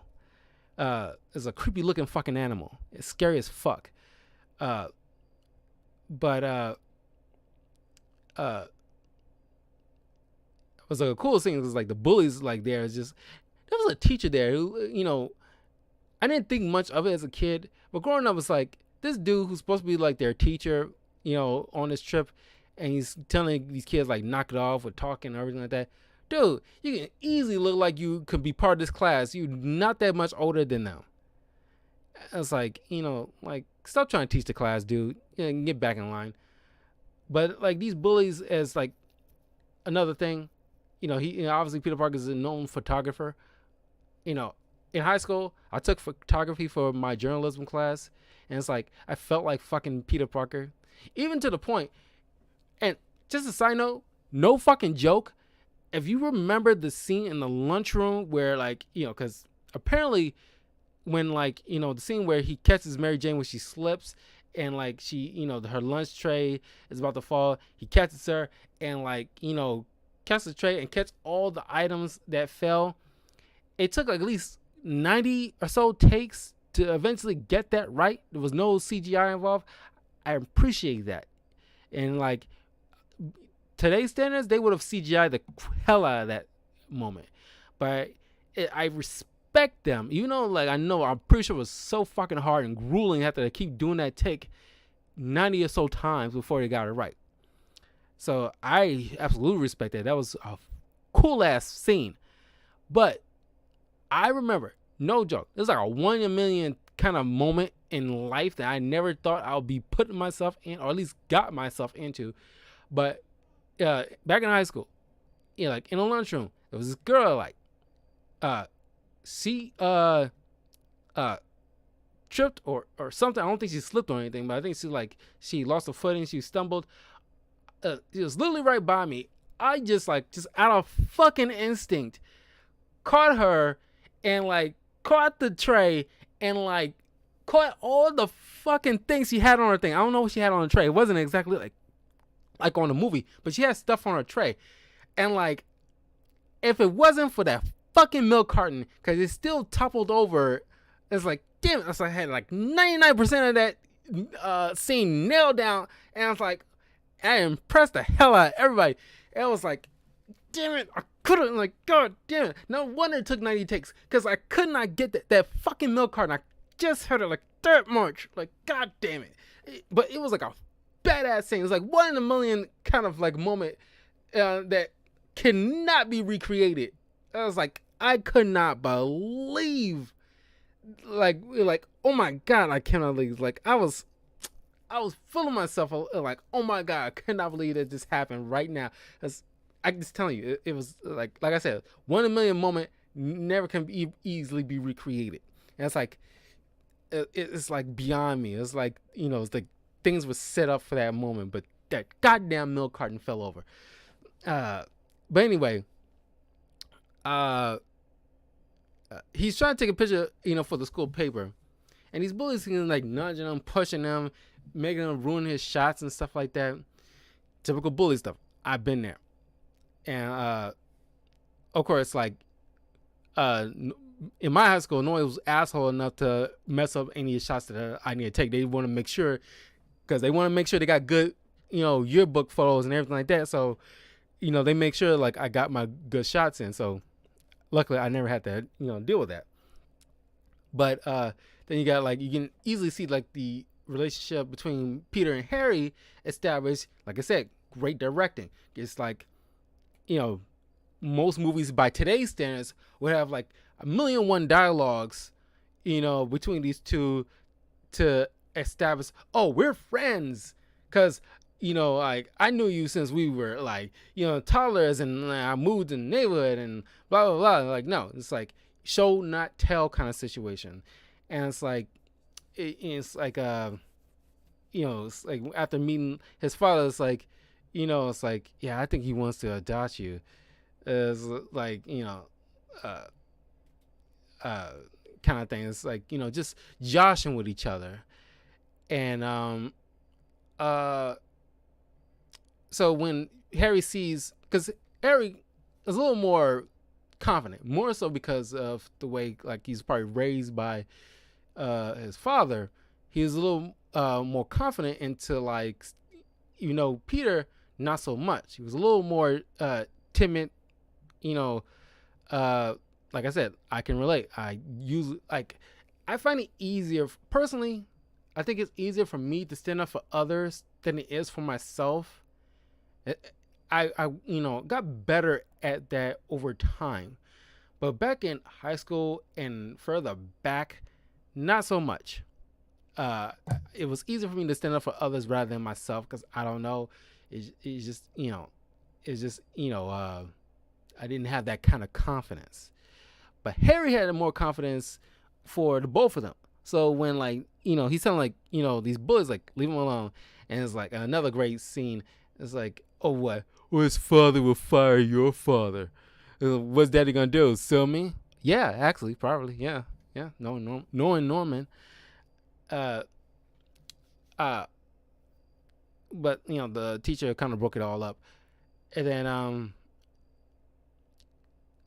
It's a creepy looking fucking animal. It's scary as fuck. But it was like a cool thing. It was like the bullies like there was a teacher there who I didn't think much of it as a kid, but growing up it's like this dude who's supposed to be like their teacher, on this trip, and he's telling these kids like knock it off with talking and everything like that. Dude, you can easily look like you could be part of this class. You're not that much older than them. It's like, like stop trying to teach the class, dude. Get back in line. But like these bullies as like another thing, he obviously Peter Parker is a known photographer. In high school, I took photography for my journalism class, and it's like I felt like fucking Peter Parker, even to the point. And just a side note, no fucking joke. If you remember the scene in the lunchroom where like because apparently when like the scene where he catches Mary Jane when she slips and like she her lunch tray is about to fall, he catches her and like catch the tray and catch all the items that fell. It took like at least 90 or so takes to eventually get that right. There was no CGI involved. I appreciate that. And like today's standards, they would have CGI'd the hell out of that moment. But I respect them. Even though like I'm pretty sure it was so fucking hard and grueling after they keep doing that take 90 or so times before they got it right. So I absolutely respect that. That was a cool ass scene. But I remember, no joke, it was like a 1 in a million kind of moment in life that I never thought I would be putting myself in, or at least got myself into. But back in high school, like in a lunchroom, there was this girl like, she tripped or something. I don't think she slipped or anything, but I think she lost her footing. She stumbled. She was literally right by me. I just out of fucking instinct caught her and like caught the tray and like caught all the fucking things she had on her thing. I don't know what she had on the tray. It wasn't exactly like on the movie, but she had stuff on her tray. And like, if it wasn't for that fucking milk carton, because it still toppled over, it's like, damn it. So I had like 99% of that scene nailed down. And I was like, I impressed the hell out of everybody. And I was like, damn it, I couldn't, like, god damn it. No wonder it took 90 takes, because I could not get that fucking milk carton. I just heard it like that much. Like, god damn it. But it was like a badass scene. It was like 1 in a million kind of like moment that cannot be recreated. I was like, I could not believe, like, oh my god, I cannot believe. Like, I was feeling myself like, oh my god, I cannot believe that this happened right now. I'm just telling you, it was like I said, 1 in a million moment, never can easily be recreated. And it's like, it's like beyond me. It's like, it's like things were set up for that moment, but that goddamn milk carton fell over. But anyway, he's trying to take a picture, for the school paper, and these bullies can like nudging him, pushing him, making him ruin his shots and stuff like that. Typical bully stuff. I've been there. And of course, like in my high school, no one was asshole enough to mess up any shots that I need to take. They want to make sure, because they want to make sure they got good, yearbook photos and everything like that. So, they make sure like I got my good shots in. So luckily I never had to, deal with that. But then you got like, you can easily see like the relationship between Peter and Harry established. Like I said, great directing. It's like, most movies by today's standards would have like 1,000,001 dialogues, between these two to establish, oh, we're friends. Because, like I knew you since we were like, toddlers, and I moved in the neighborhood and blah blah blah. Like, no, it's like show not tell kind of situation, and it's like it's like it's like after meeting his father, it's like, it's like, yeah, I think he wants to adopt you. It's like, uh, uh, kind of thing. It's like, just joshing with each other, and uh so when Harry sees, because Harry is a little more confident, more so because of the way like he's probably raised by his father. He's a little more confident into like, Peter not so much. He was a little more timid. You know, like I said, I can relate. I usually like, I find it easier personally. I think it's easier for me to stand up for others than it is for myself. I got better at that over time, but back in high school and further back, not so much. Uh, it was easier for me to stand up for others rather than myself, because I don't know, it's just it's just I didn't have that kind of confidence. But Harry had more confidence for the both of them. So when like he's telling like these bullies like leave him alone, and it's like another great scene. It's like, oh what? Well, his father will fire your father. What's daddy gonna do? Sue me? Yeah, actually, probably. Yeah, yeah. No, knowing Norman. Uh, uh, but the teacher kind of broke it all up, and then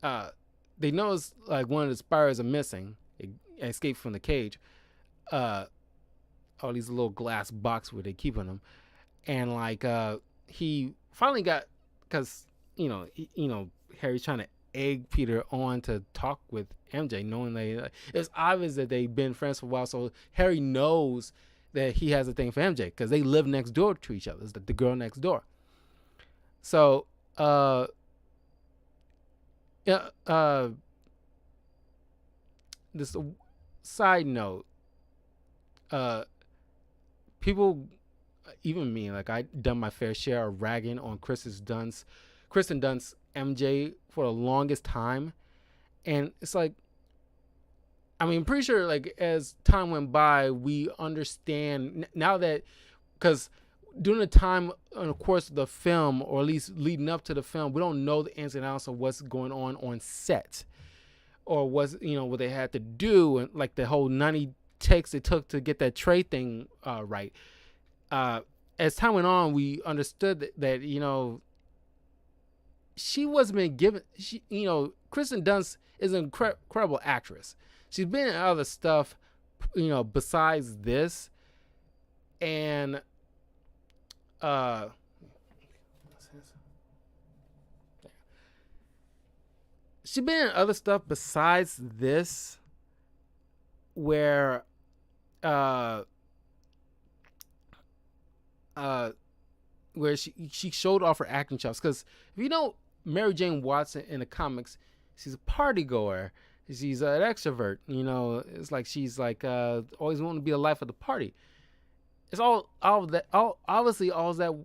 uh, they notice like one of the spires are missing. It escaped from the cage. Uh, all these little glass box where they keeping them, and like he finally got, because Harry's trying to egg Peter on to talk with MJ, knowing it's obvious that they've been friends for a while. So Harry knows that he has a thing for MJ because they live next door to each other. It's the girl next door. So yeah, this side note, people, even me, like I done my fair share of ragging on Kristen Dunst MJ for the longest time, and it's like, I mean, I'm pretty sure like as time went by, we understand now that, because during the time in the course of the film, or at least leading up to the film, we don't know the ins and outs of what's going on set, or what they had to do, and like the whole 90 takes it took to get that trade thing right. As time went on, we understood that she wasn't been given. Kristen Dunst is an incredible actress. She's been in other stuff, besides this, and she's been in other stuff besides this, where where she showed off her acting chops. Because if you know Mary Jane Watson in the comics, she's a party goer. She's an extrovert. It's like she's like always wanting to be the life of the party. It's all of that. Obviously, all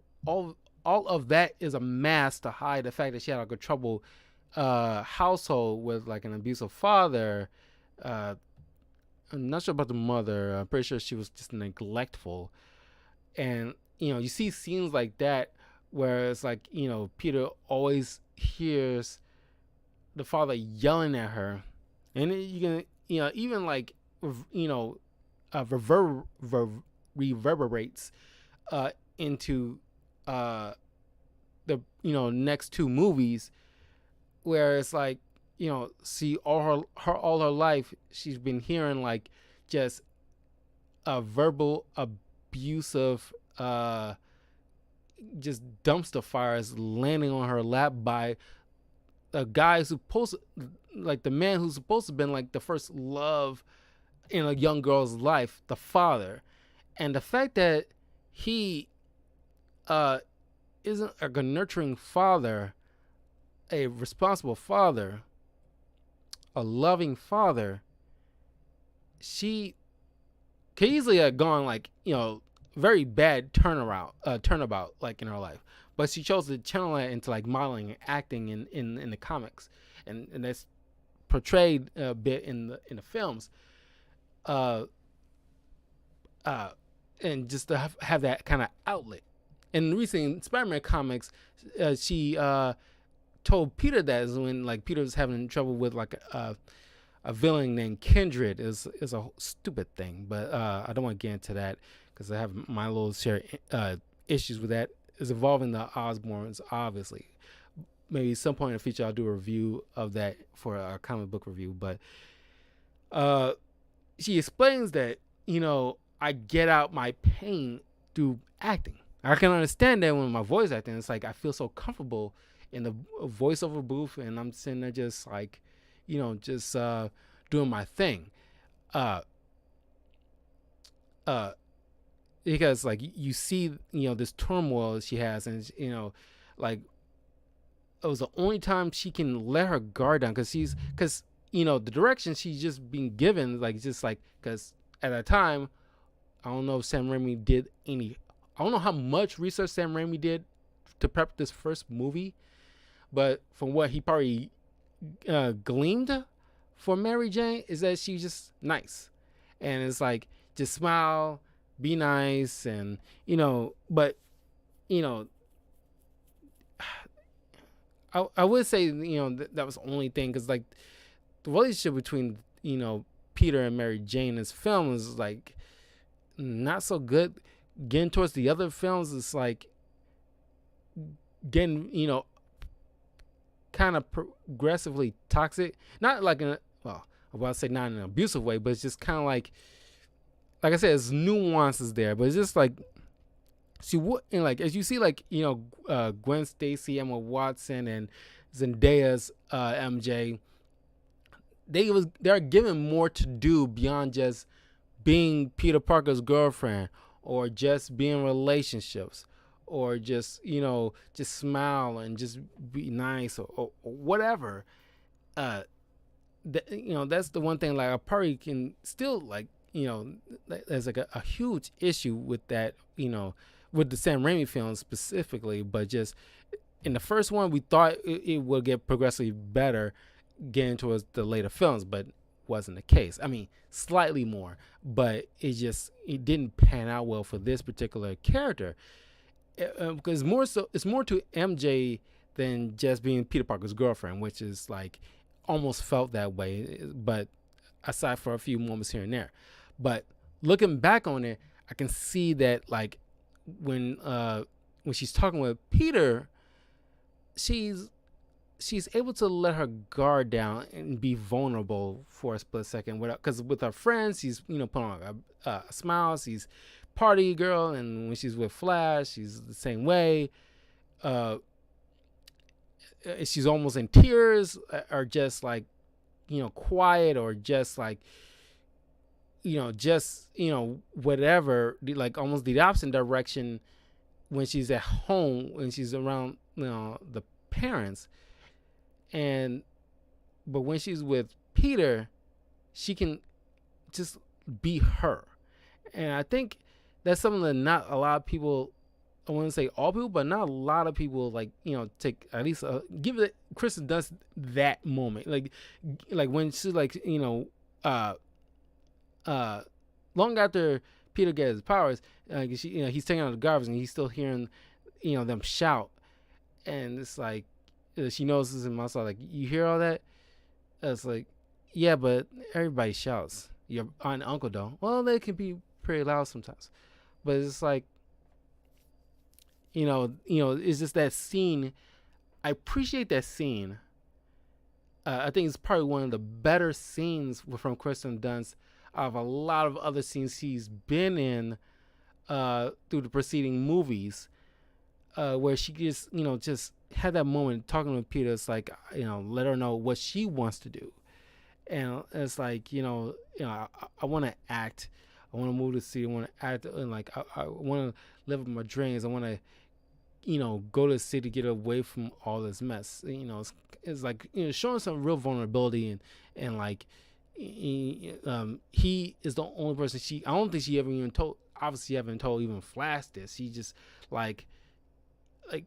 of that is a mask to hide the fact that she had like a troubled household with like an abusive father. I'm not sure about the mother. I'm pretty sure she was just neglectful. And you see scenes like that where it's like Peter always hears the father yelling at her, and you can even like reverberates into the next two movies, where it's like see all her life she's been hearing like just a verbal abusive just dumpster fires landing on her lap by a guy who's supposed to, like the man who's supposed to have been like the first love in a young girl's life, the father. And the fact that he isn't a nurturing father, a responsible father, a loving father, she could easily have gone like very bad turnabout like in her life, but she chose to channel that into like modeling and acting in the comics, and that's portrayed a bit in the films. Uh, uh, and just to have that kind of outlet. In the recent Spider-Man comics, she told Peter that is when like Peter was having trouble with like a villain named Kindred is a stupid thing, but I don't want to get into that because I have my little share issues with that. It's involving the Osbornes, obviously. Maybe at some point in the future I'll do a review of that for a comic book review. But she explains that I get out my pain through acting. I can understand that when my voice acting, it's like I feel so comfortable in the voiceover booth, and I'm sitting there just like, just doing my thing. Uh, uh, because like you see, this turmoil she has, and like it was the only time she can let her guard down because the direction she's just being given, like just like because at that time, I don't know if Sam Raimi did any. I don't know how much research Sam Raimi did to prep this first movie, but from what he probably gleaned for Mary Jane is that she's just nice, and it's like just smile, be nice, and but I would say that was the only thing because like the relationship between Peter and Mary Jane in this film is like not so good. Getting towards the other films, it's like getting kind of progressively toxic. Not like I was about to say not in an abusive way, but it's just kind of like I said, there's nuances there, but it's just like she would, and like as you see, like Gwen Stacy, Emma Watson, and Zendaya's MJ, they're given more to do beyond just being Peter Parker's girlfriend or just be in relationships or just just smile and just be nice or whatever. That's the one thing like I probably can still like there's like a huge issue with that with the Sam Raimi films specifically, but just in the first one we thought it would get progressively better getting towards the later films, but wasn't the case. I mean, slightly more, but it didn't pan out well for this particular character because it's more to MJ than just being Peter Parker's girlfriend, which is like almost felt that way, but aside for a few moments here and there. But looking back on it, I can see that like when she's talking with Peter, she's able to let her guard down and be vulnerable for a split second. Because with her friends, she's putting on a smile. She's party girl, and when she's with Flash, she's the same way. She's almost in tears, or just like quiet, or just like whatever, like almost the opposite direction when she's at home, when she's around the parents. But when she's with Peter, she can just be her. And I think that's something that not a lot of people, I wouldn't say all people, but not a lot of people like, take at least give it Kristen Dunst that moment. Like when she's like, long after Peter gets his powers, he's taking out the garbage and he's still hearing, them shout. And it's like, she notices in myself, like, you hear all that? It's like, yeah, but everybody shouts. Your aunt and uncle don't. Well, they can be pretty loud sometimes, but it's like, it's just that scene. I appreciate that scene. I think it's probably one of the better scenes from Kristen Dunst out of a lot of other scenes she's been in through the preceding movies, where she just had that moment talking with Peter. It's like, let her know what she wants to do. And it's like, I want to act. I want to move to see. I want to act. And like, I want to live up my dreams. I want to, go to the city, get away from all this mess. It's like, showing some real vulnerability and like, he is the only person I don't think she ever even told. obviously haven't told even Flash this. He just like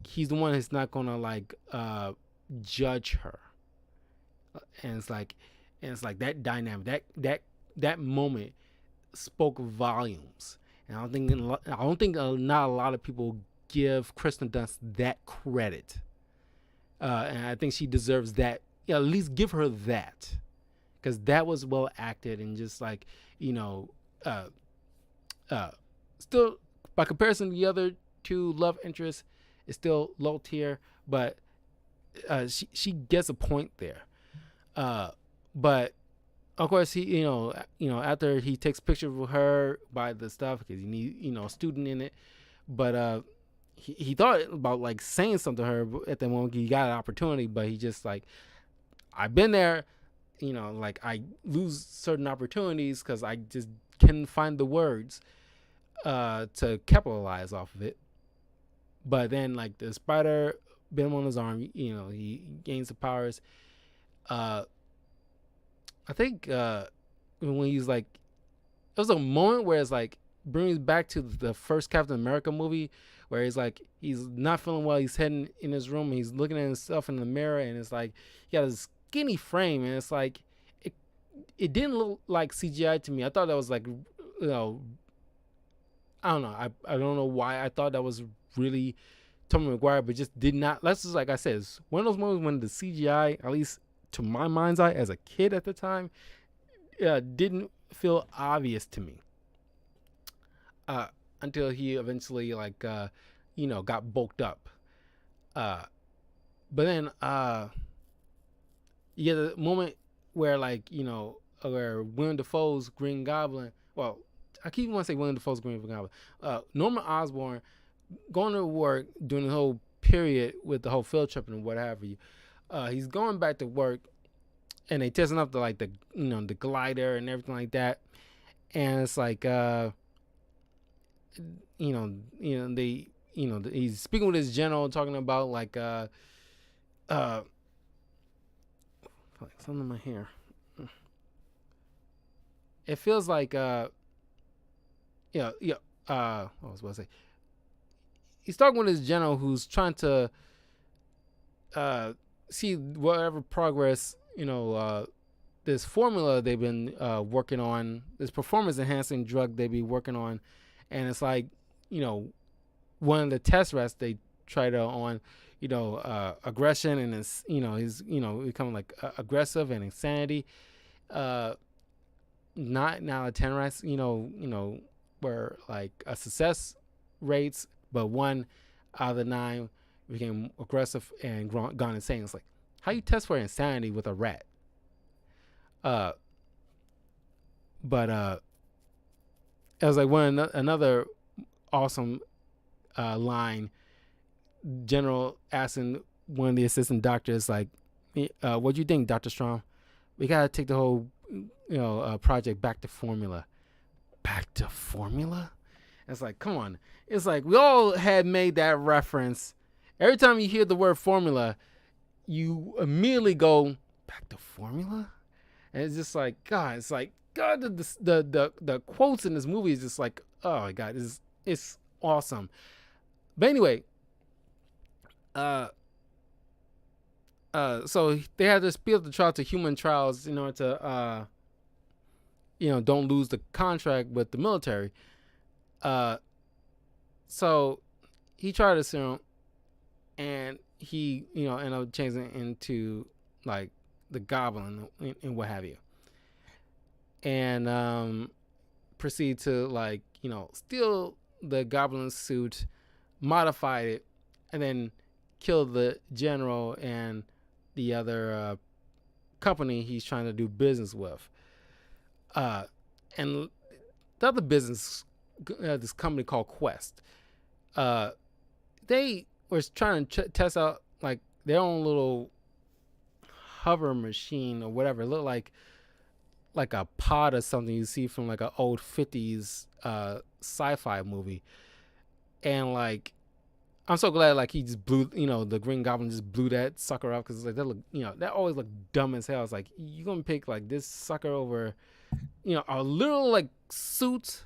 he's the one that's not gonna judge her, and it's like that dynamic, that moment spoke volumes. And I don't think not a lot of people give Kristen Dunst that credit, and I think she deserves that. Yeah, at least give her that, because that was well acted and just you know, uh, still by comparison to the other two love interests, it's still low tier, but she gets a point there. But of course after he takes pictures with her by the stuff because he need a student in it, but he thought about saying something to her at the moment he got an opportunity, but he just I've been there, I lose certain opportunities because I just can't find the words to capitalize off of it. But then the spider bit him on his arm, he gains the powers. I think when he's there was a moment where it's brings back to the first Captain America movie where he's not feeling well, he's heading in his room and he's looking at himself in the mirror, and it's he got this skinny frame, and it's it didn't look like CGI to me. I thought that was I don't know. I don't know why I thought that was really Tobey Maguire, but just did not. That's just I said, it's one of those moments when the CGI, at least to my mind's eye as a kid at the time, didn't feel obvious to me. Until he eventually got bulked up. But then you get a moment where where Willem Dafoe's Green Goblin, well, I keep wanting to say Willem Dafoe's Green Goblin, Norman Osborn going to work during the whole period with the whole field trip and what have you. He's going back to work, and they testing up the the glider and everything like that, and it's he's speaking with his general, talking about something in my hair. It feels what was I was say? He's talking with his general who's trying to see whatever progress this formula they've been working on, this performance enhancing drug they be working on, and it's one of the test rats they tried on aggression, and it's he's becoming aggressive and insanity. Not now 10 rats were a success rates, but 1 out of the 9 became aggressive and gone insane. It's how you test for insanity with a rat? But it was another awesome line. General asking one of the assistant doctors, what do you think, Dr. Strom? We gotta take the whole project back to formula. Back to formula? It's come on. It's we all had made that reference. Every time you hear the word formula, you immediately go back to formula, and it's just God. It's God. The quotes in this movie is just oh my God, it's awesome. But anyway, so they had to speed up the trial to human trials in order to don't lose the contract with the military. So he tried a serum, and he ended up changing into the Goblin and what have you, and proceed to steal the Goblin suit, modify it, and then kill the general and the other company he's trying to do business with. And the other business, this company called Quest, they were trying to test out their own little hover machine or whatever. It looked like a pod or something you see from an old 50s sci-fi movie. And I'm so glad he just blew, the Green Goblin just blew that sucker up, because that look, that always looked dumb as hell. It's you gonna pick this sucker over, a little suit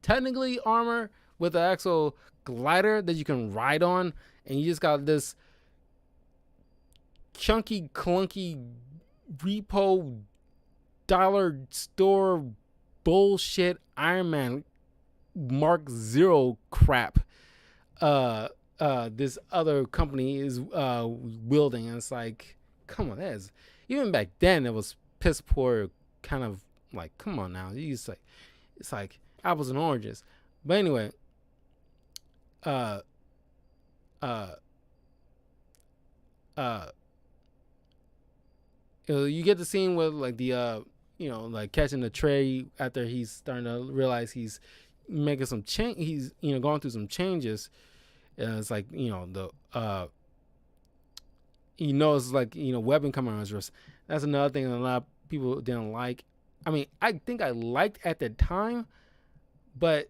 technically armor with an actual glider that you can ride on, and you just got this chunky, clunky repo dollar store bullshit Iron Man Mark Zero crap. This other company is wielding, and it's like, come on, that's even back then it was piss poor, kind of like, come on now, you just like, it's like apples and oranges. But anyway, uh, uh, uh, you get the scene with like the like catching the tray after he's starting to realize he's making some change. He's going through some changes. It's like it's like weapon coming on his wrist. That's another thing that a lot of people didn't like. I mean, I think I liked at the time, but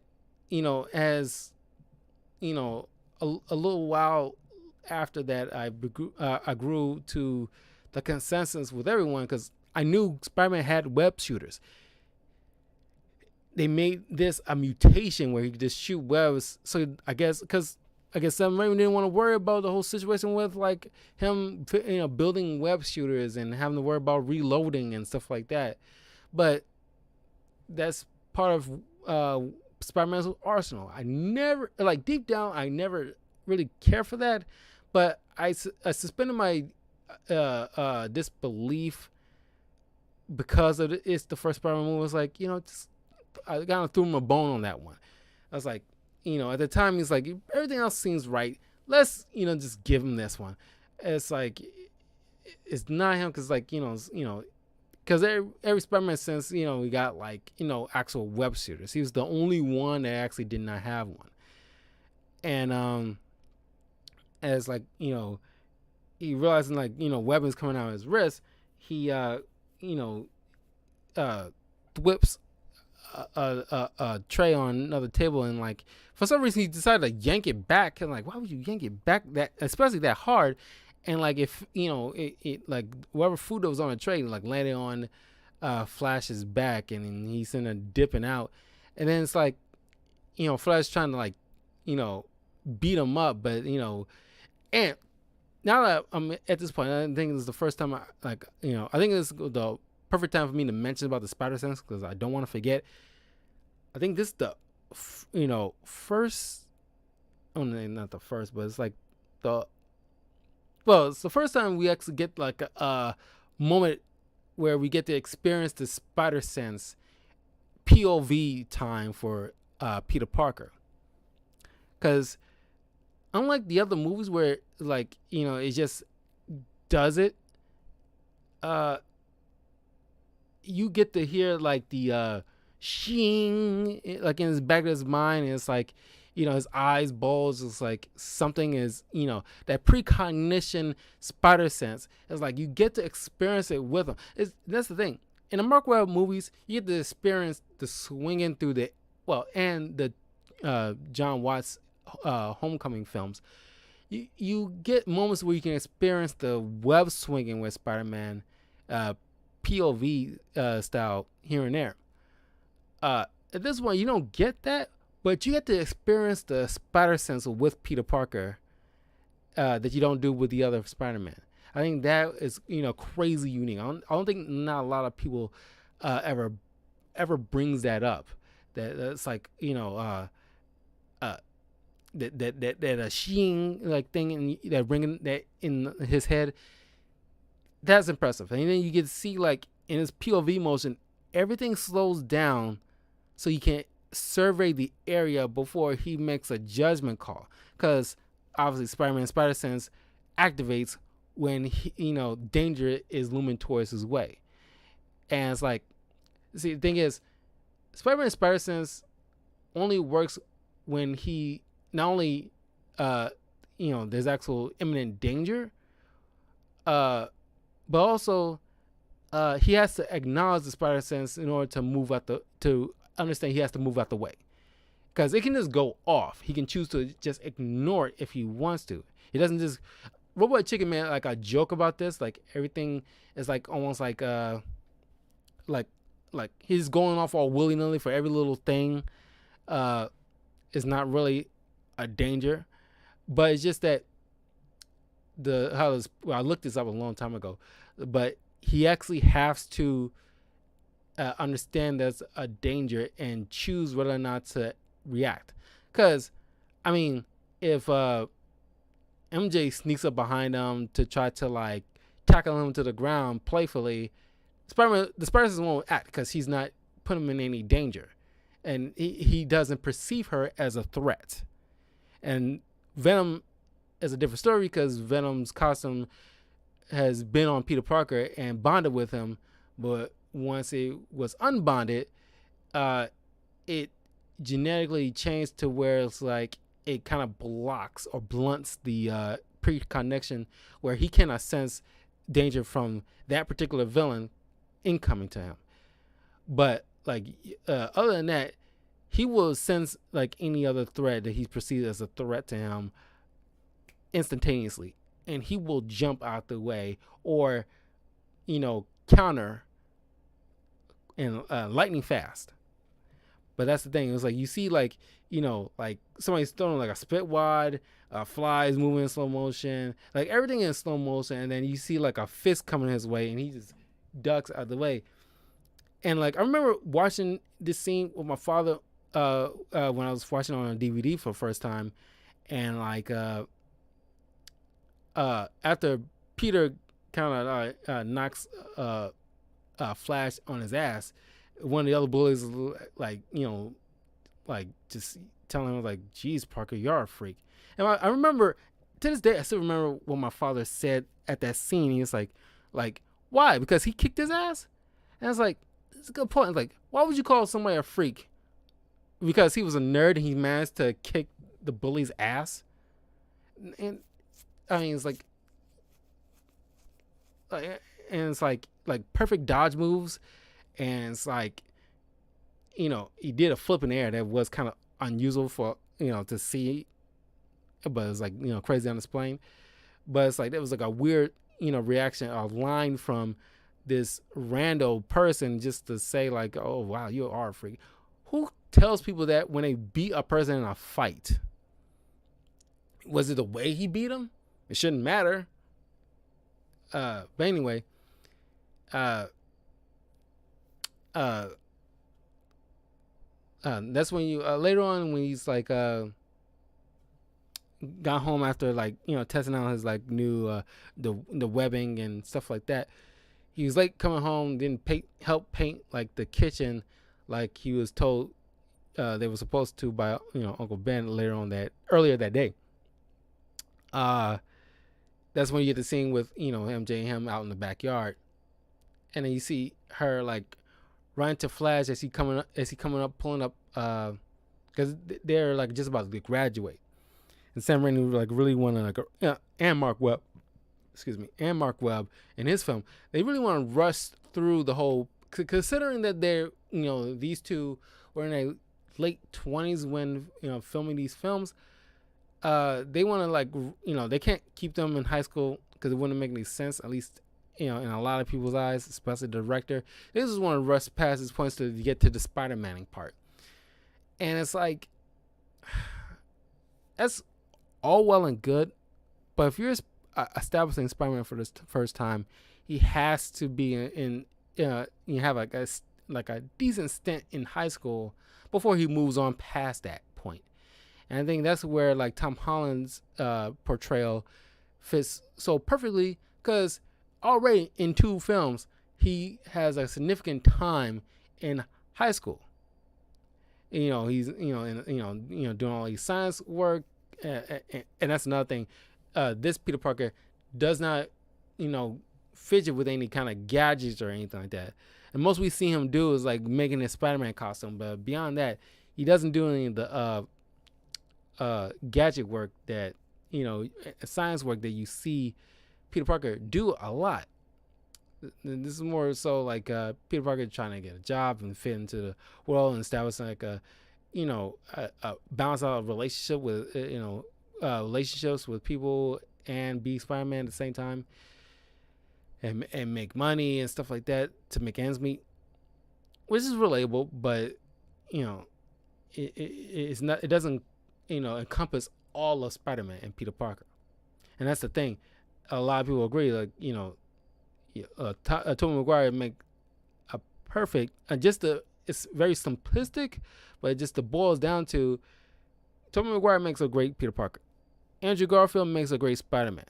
as a little while after that, I grew to the consensus with everyone, because I knew Spider-Man had web shooters. They made this a mutation where he could just shoot webs. So I guess Sam Raimi didn't want to worry about the whole situation with like him, building web shooters and having to worry about reloading and stuff like that. But that's part of Spider-Man's arsenal. I never, like, deep down, I never really care for that. But I suspended my disbelief because it's the first Spider-Man movie. Was like, I kind of threw him a bone on that one. I was like, at the time, he's like, everything else seems right. Let's, just give him this one. It's like, it's not him, because like, because every Spider-Man since, we got like, actual web shooters. He was the only one that actually did not have one. And as like, he realizing like, weapons coming out of his wrist, he whips a tray on another table, and like for some reason he decided to yank it back. And like, why would you yank it back that, especially that hard? And like, if it like whatever food that was on the tray like landed on Flash's back, and he's in a dipping out, and then it's like, Flash trying to like beat him up, but and now that I'm at this point, I think this is the first time I think it's the perfect time for me to mention about the spider sense, because I don't want to forget. I think this is the first, not the first, but it's like it's the first time we actually get like a moment where we get to experience the spider sense POV time for Peter Parker. Because unlike the other movies where like it just does it, you get to hear like the shing like in his back of his mind, and it's like his eyes bulge. It's like something is that precognition spider sense. It's like you get to experience it with him. That's the thing. In the Mark Webb movies, you get to experience the swinging through and the John Watts Homecoming films. You get moments where you can experience the web swinging with Spider-Man POV style here and there. At this one, you don't get that, but you get to experience the spider sense with Peter Parker that you don't do with the other Spider-Man. I think that is crazy unique. I don't think not a lot of people ever brings that up. That's like that a sheen like thing in that bringing that in his head. That's impressive. And then you get to see like in his POV motion, everything slows down so you can survey the area before he makes a judgment call. Because obviously Spider-Man Spider Sense activates when danger is looming towards his way. And it's like, see, the thing is, Spider-Man Spider Sense only works when he not only there's actual imminent danger, but also he has to acknowledge the spider sense in order to understand he has to move out the way. Because it can just go off. He can choose to just ignore it if he wants to. He doesn't just... Robot Chicken Man, like, I joke about this. Like, everything is like almost like he's going off all willy-nilly for every little thing. uh, is not really a danger, but it's just that I looked this up a long time ago, but he actually has to understand there's a danger and choose whether or not to react. Because, I mean, if MJ sneaks up behind him to try to like tackle him to the ground playfully, the Spider-Man won't act because he's not putting him in any danger, and he doesn't perceive her as a threat. And Venom is a different story because Venom's costume has been on Peter Parker and bonded with him, but once it was unbonded, it genetically changed to where it's like it kind of blocks or blunts the pre-connection where he cannot sense danger from that particular villain incoming to him. But like other than that, he will sense like any other threat that he perceives as a threat to him instantaneously, and he will jump out the way or counter and lightning fast. But that's the thing. It was like you see like like somebody's throwing like a spit wad, flies moving in slow motion, like everything in slow motion, and then you see like a fist coming his way, and he just ducks out the way. And like I remember watching this scene with my father when I was watching it on a DVD for the first time, and like after Peter kind of knocks Flash on his ass, one of the other bullies like like just telling him like, "Geez, Parker, you're a freak." And I remember to this day, I still remember what my father said at that scene. He was like, why? Because he kicked his ass. And I was like, it's a good point. Like, why would you call somebody a freak? Because he was a nerd and he managed to kick the bully's ass. And I mean, it's like and it's like perfect dodge moves, and it's like he did a flip in the air that was kind of unusual for to see, but it was like crazy on this plane. But it's like that was like a weird reaction, a line from this rando person just to say like, oh wow, you are a freak. Who tells people that when they beat a person in a fight? Was it the way he beat him? It shouldn't matter. But anyway, that's when you later on when he's like got home after like testing out his like new the webbing and stuff like that. He was late coming home, didn't help paint like the kitchen like he was told they were supposed to by Uncle Ben earlier that day. That's when you get the scene with MJ and him out in the backyard, and then you see her like run to Flash as he coming up pulling up because they're like just about to graduate, and Sam Raimi like really want to like and Mark Webb in his film, they really want to rush through the whole, considering that they're these two were in their late 20s when filming these films. They want to like they can't keep them in high school because it wouldn't make any sense, at least in a lot of people's eyes, especially the director. They just want to rush past these points to get to the Spider-Man part, and it's like that's all well and good, but if you're establishing Spider-Man for the first time, he has to be in you have like a decent stint in high school before he moves on past that point. And I think that's where like Tom Holland's portrayal fits so perfectly, because already in 2 films he has a significant time in high school. He's doing all these science work, and that's another thing. This Peter Parker does not fidget with any kind of gadgets or anything like that. And most we see him do is like making his Spider-Man costume, but beyond that, he doesn't do any of the gadget work that science work that you see Peter Parker do a lot. This is more so like Peter Parker trying to get a job and fit into the world and establish like a balance out a relationship with relationships with people and be Spider-Man at the same time, and make money and stuff like that to make ends meet, which is relatable. But it's not. It doesn't encompass all of Spider-Man and Peter Parker, and that's the thing. A lot of people agree. Like Tobey Maguire make a perfect. It's very simplistic, but it just boils down to Tobey Maguire makes a great Peter Parker. Andrew Garfield makes a great Spider-Man,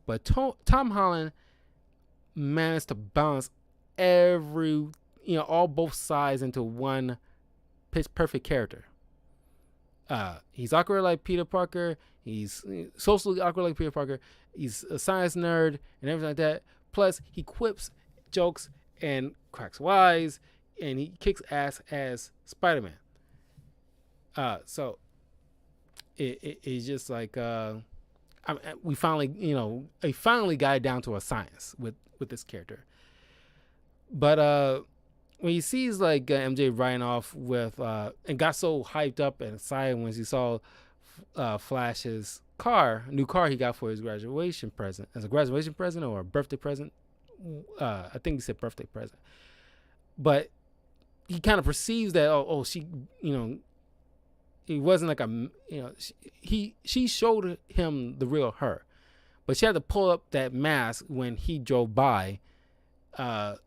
but Tom Holland managed to balance all both sides into one pitch perfect character. He's awkward like Peter Parker. He's socially awkward like Peter Parker. He's a science nerd and everything like that. Plus, he quips, jokes, and cracks wise, and he kicks ass as Spider-Man. So it's just like we finally got it down to a science with this character. But when he sees like MJ riding off with and got so hyped up and excited when he saw Flash's new car he got for his graduation present, as a graduation present or a birthday present. I think he said birthday present. But he kind of perceives that she it wasn't like she showed him the real her, but she had to pull up that mask when he drove by. And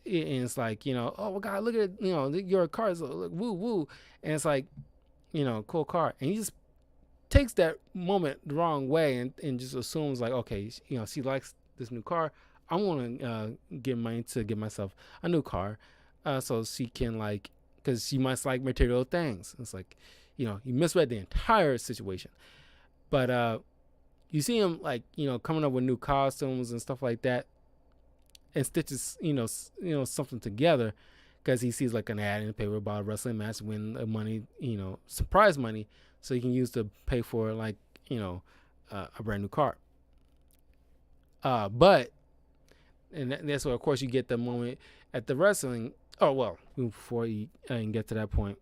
it's like, oh God, look at your car is like, woo woo, and it's like, cool car, and he just takes that moment the wrong way and just assumes like, okay, she likes this new car. I want to get money to get myself a new car, so she can because she must like material things. It's like, he misread the entire situation. But you see him coming up with new costumes and stuff like that, and stitches something together because he sees like an ad in the paper about a wrestling match, win money, surprise money, so he can use to pay for a brand new car. But and that's where of course you get the moment at the wrestling. Oh well, before you can get to that point,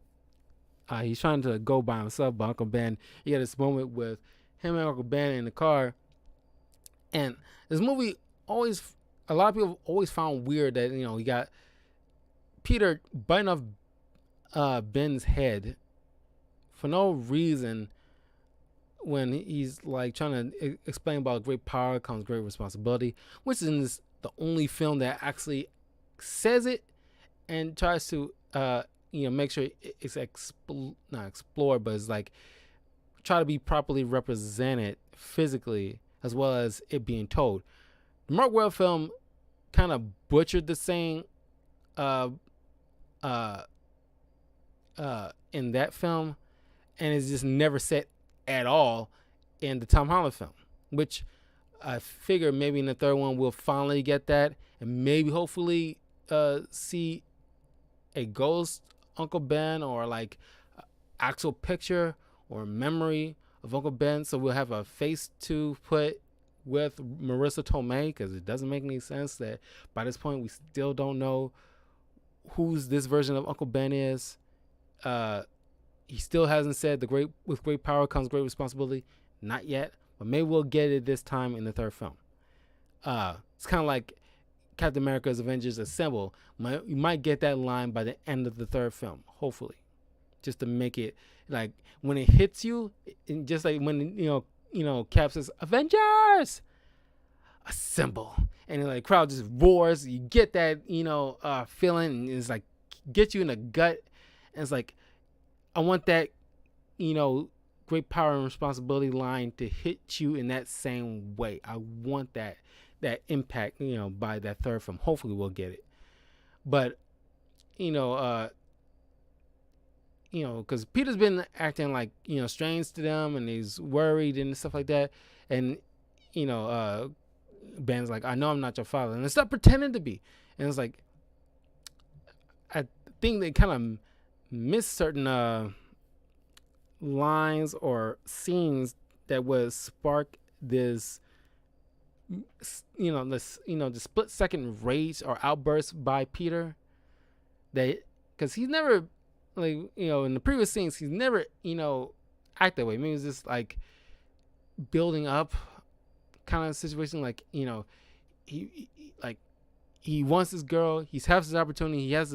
he's trying to go by himself, but Uncle Ben, you got this moment with him and Uncle Ben in the car, and this movie a lot of people always found weird that you got Peter biting off Ben's head for no reason when he's like trying to explain about great power comes great responsibility, which is the only film that actually says it and tries to make sure it's not explored, but it's like try to be properly represented physically as well as it being told. The Mark Wahlberg film kind of butchered the saying in that film, and it's just never said at all in the Tom Holland film, which I figure maybe in the third one we'll finally get that, and maybe hopefully see a ghost Uncle Ben or like actual picture or memory of Uncle Ben, so we'll have a face to put with Marissa Tomei, because it doesn't make any sense that by this point we still don't know who's this version of Uncle Ben is. He still hasn't said with great power comes great responsibility. Not yet, but maybe we'll get it this time in the third film. It's kind of like Captain America's Avengers Assemble. You might get that line by the end of the third film, hopefully, just to make it like when it hits you, just like when Cap says Avengers Assemble, and like crowd just roars. You get that feeling, and it's like get you in the gut, and it's like I want that great power and responsibility line to hit you in that same way. I want that impact, by that third film. Hopefully we'll get it. But, because Peter's been acting like, strange to them, and he's worried and stuff like that. And, Ben's like, I know I'm not your father. And stop pretending to be. And it's like, I think they kind of miss certain lines or scenes that would spark this the split second rage or outburst by Peter, that because he's never in the previous scenes he's never act that way. Maybe it's just like building up kind of situation, like he wants this girl, he has his opportunity, he has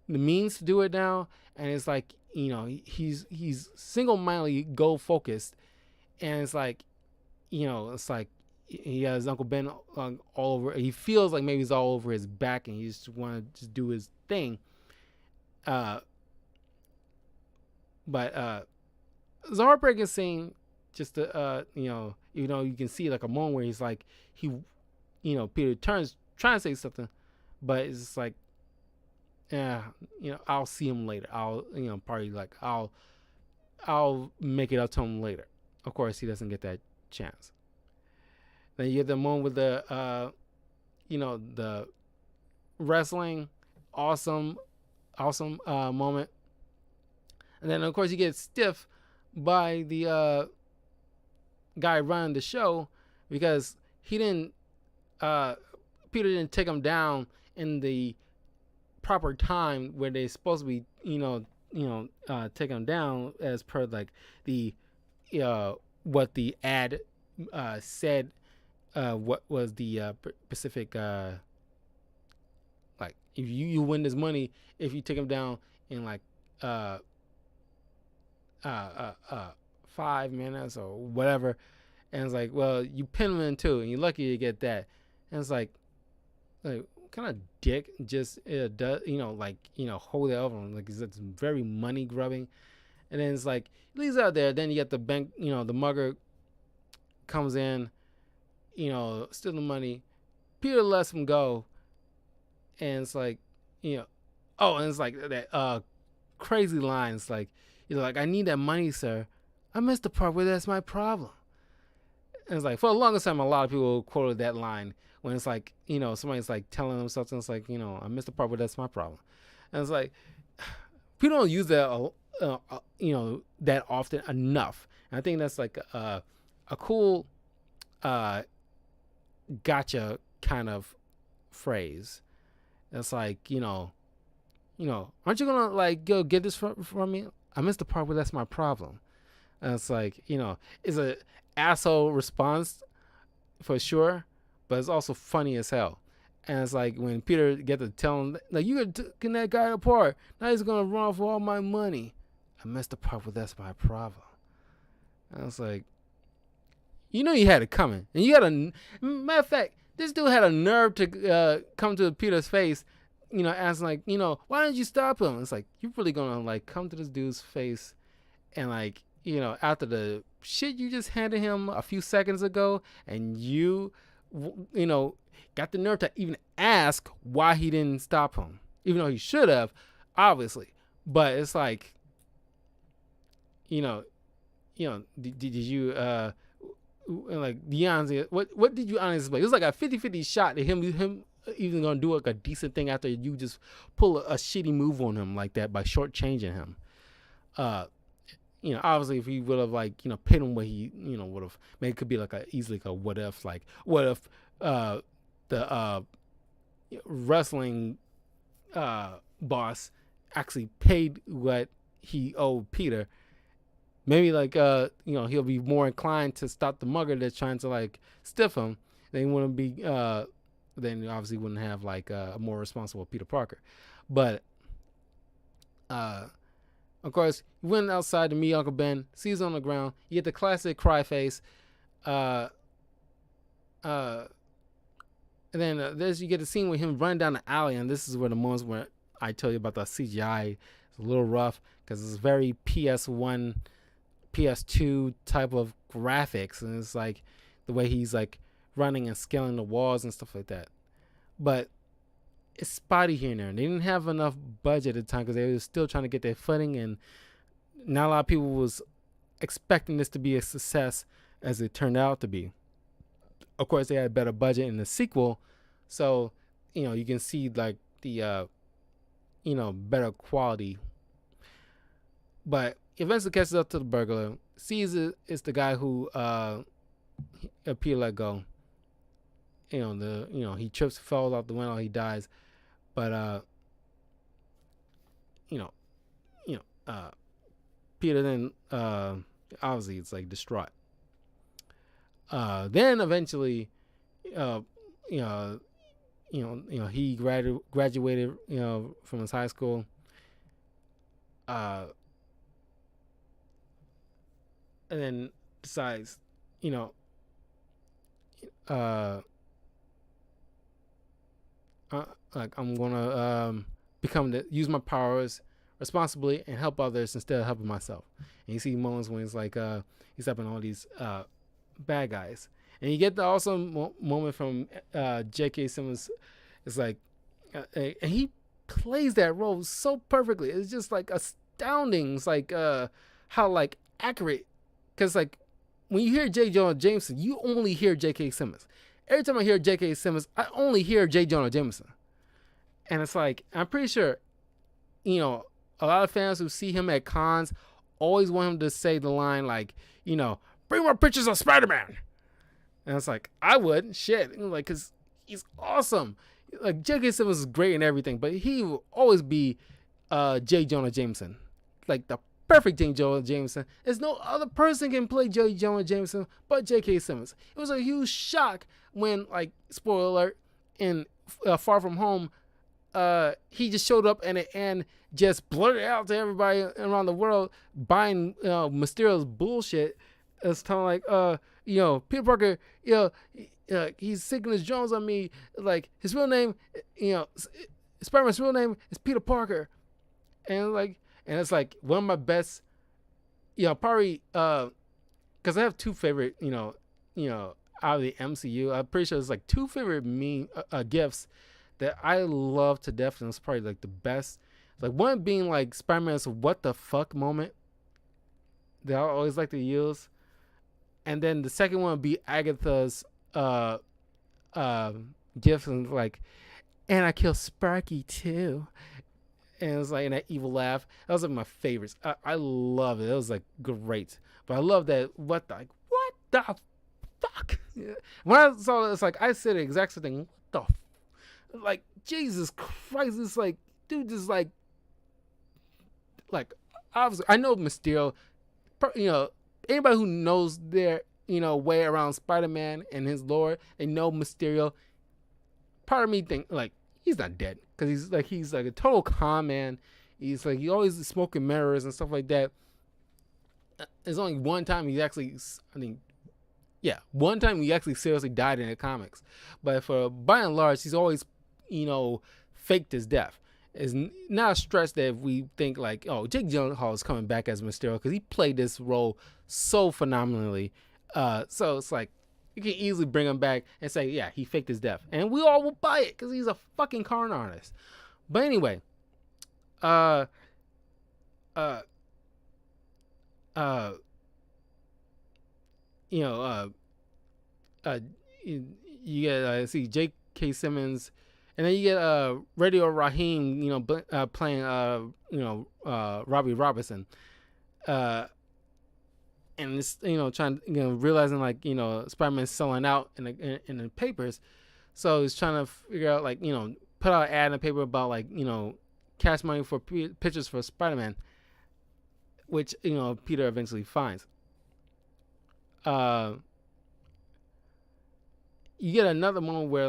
the means to do it now, and it's like, he's single-mindedly goal focused, and it's like, it's like he has Uncle Ben all over. He feels like maybe he's all over his back, and he just want to just do his thing. Uh, but it's a heartbreaking scene. Just to, even though you can see like a moment where he's like, Peter turns trying to say something, but it's just like, yeah, I'll see him later. I'll, probably like I'll make it up to him later. Of course, he doesn't get that chance. Then you get the moment with the wrestling, awesome moment, and then of course you get stiff by the guy running the show because he didn't. Peter didn't take him down in the proper time where they're supposed to be, take him down as per like the what the ad said. What was the specific like if you win this money if you take him down in like 5 minutes or whatever, and it's like, well, you pin him in two and you're lucky to get that, and it's like what kind of dick just does, hold it over him, like it's very money grubbing. And then it's like he leaves out there, then you get the bank, the mugger comes in, steal the money. Peter lets him go, and it's like, and it's like that crazy line. It's like, like, I need that money, sir. I missed the part where that's my problem. And it's like, for the longest time, a lot of people quoted that line when it's like, somebody's like telling them something. It's like, I missed the part where that's my problem. And it's like, people don't use that, that often enough. And I think that's like a cool gotcha kind of phrase. It's like, aren't you gonna like go get this from me? I missed the part where that's my problem. And it's like, it's a asshole response for sure, but it's also funny as hell. And it's like when Peter get to tell him, like, you taking that guy apart, now he's gonna run off all my money. I missed the part where that's my problem. And it's like, you had it coming, and you had matter of fact, this dude had a nerve to come to Peter's face, asking like, why didn't you stop him? It's like, you're really gonna like come to this dude's face and like, after the shit you just handed him a few seconds ago, and you got the nerve to even ask why he didn't stop him, even though he should have, obviously. But it's like, did you like the honestly, what did you honestly play? It was like a 50-50 shot to him even gonna do like a decent thing after you just pull a shitty move on him like that by shortchanging him. Obviously if he would have like, paid him what he, would have, maybe it could be like easily like a what if the wrestling boss actually paid what he owed Peter. Maybe like he'll be more inclined to stop the mugger that's trying to like stiff him. Then wouldn't be then obviously wouldn't have like a more responsible Peter Parker. But of course, he went outside to meet Uncle Ben, sees on the ground. You get the classic cry face. And then you get the scene with him running down the alley, and this is where the moments where I tell you about the CGI is a little rough because it's very PS1, PS2 type of graphics, and it's like the way he's like running and scaling the walls and stuff like that. But it's spotty here and there. They didn't have enough budget at the time because they were still trying to get their footing, and not a lot of people was expecting this to be a success as it turned out to be. Of course, they had a better budget in the sequel, so you can see like the better quality. But eventually catches up to the burglar, sees it's the guy who Peter let go. He trips, falls out the window, he dies. But Peter then obviously it's like distraught. Then eventually, he graduated, from his high school, uh, and then decides, you know, uh, like I'm gonna use my powers responsibly and help others instead of helping myself. And you see moments when it's like he's helping all these bad guys, and you get the awesome moment from J.K. Simmons. It's like, and he plays that role so perfectly. It's just like astounding. It's like how like accurate, because like when you hear J. Jonah Jameson, you only hear J.K. Simmons. Every time I hear J.K. Simmons, I only hear J. Jonah Jameson. And it's like, I'm pretty sure, you know, a lot of fans who see him at cons always want him to say the line like, you know, bring more pictures of Spider-Man. And it's like, I would, shit. Like, because he's awesome. Like, J.K. Simmons is great and everything, but he will always be J. Jonah Jameson. Like, the perfect J. Jonah Jameson. There's no other person can play J. Jonah Jameson but J.K. Simmons. It was a huge shock when, like, spoiler alert, in Far From Home, he just showed up and just blurted out to everybody around the world buying Mysterio's bullshit. It's kind of like, you know, Peter Parker, you know, he's seeking his drones on me. Like, his real name, you know, Spider-Man's real name is Peter Parker. And it's like one of my best, you know, probably, because I have two favorite, you know, out of the MCU. I'm pretty sure there's like two favorite gifts that I love to death, and it's probably like the best. Like one being like Spider-Man's "what the fuck" moment that I always like to use, and then the second one would be Agatha's gift, and like, and I kill Sparky too, and it was like, and that evil laugh. That was like my favorites. I love it. It was like great, but I love that what the fuck. Yeah. When I saw it, it's like I said the exact same thing. What the like, Jesus Christ, it's like, dude, just like obviously I know Mysterio, you know, anybody who knows their, you know, way around Spider-Man and his lore, they know Mysterio. Part of me think like he's not dead, because he's like a total con man. He's like, he always smoking mirrors and stuff like that. There's only one time he actually, I think, yeah, one time he actually seriously died in the comics, but for by and large, he's always, you know, faked his death. It's not a stretch that if we think like, oh, Jake Gyllenhaal is coming back as Mysterio, because he played this role so phenomenally. So it's like you can easily bring him back and say, yeah, he faked his death, and we all will buy it because he's a fucking con artist. But anyway, uh, you know, you get see J.K. Simmons, and then you get Radio Raheem, you know, playing you know, Robbie Robertson, and it's, you know, trying, you know, realizing like, you know, Spider-Man's selling out in the papers, so he's trying to figure out, like, you know, put out an ad in the paper about, like, you know, cash money for pictures for Spider-Man, which, you know, Peter eventually finds. You get another moment where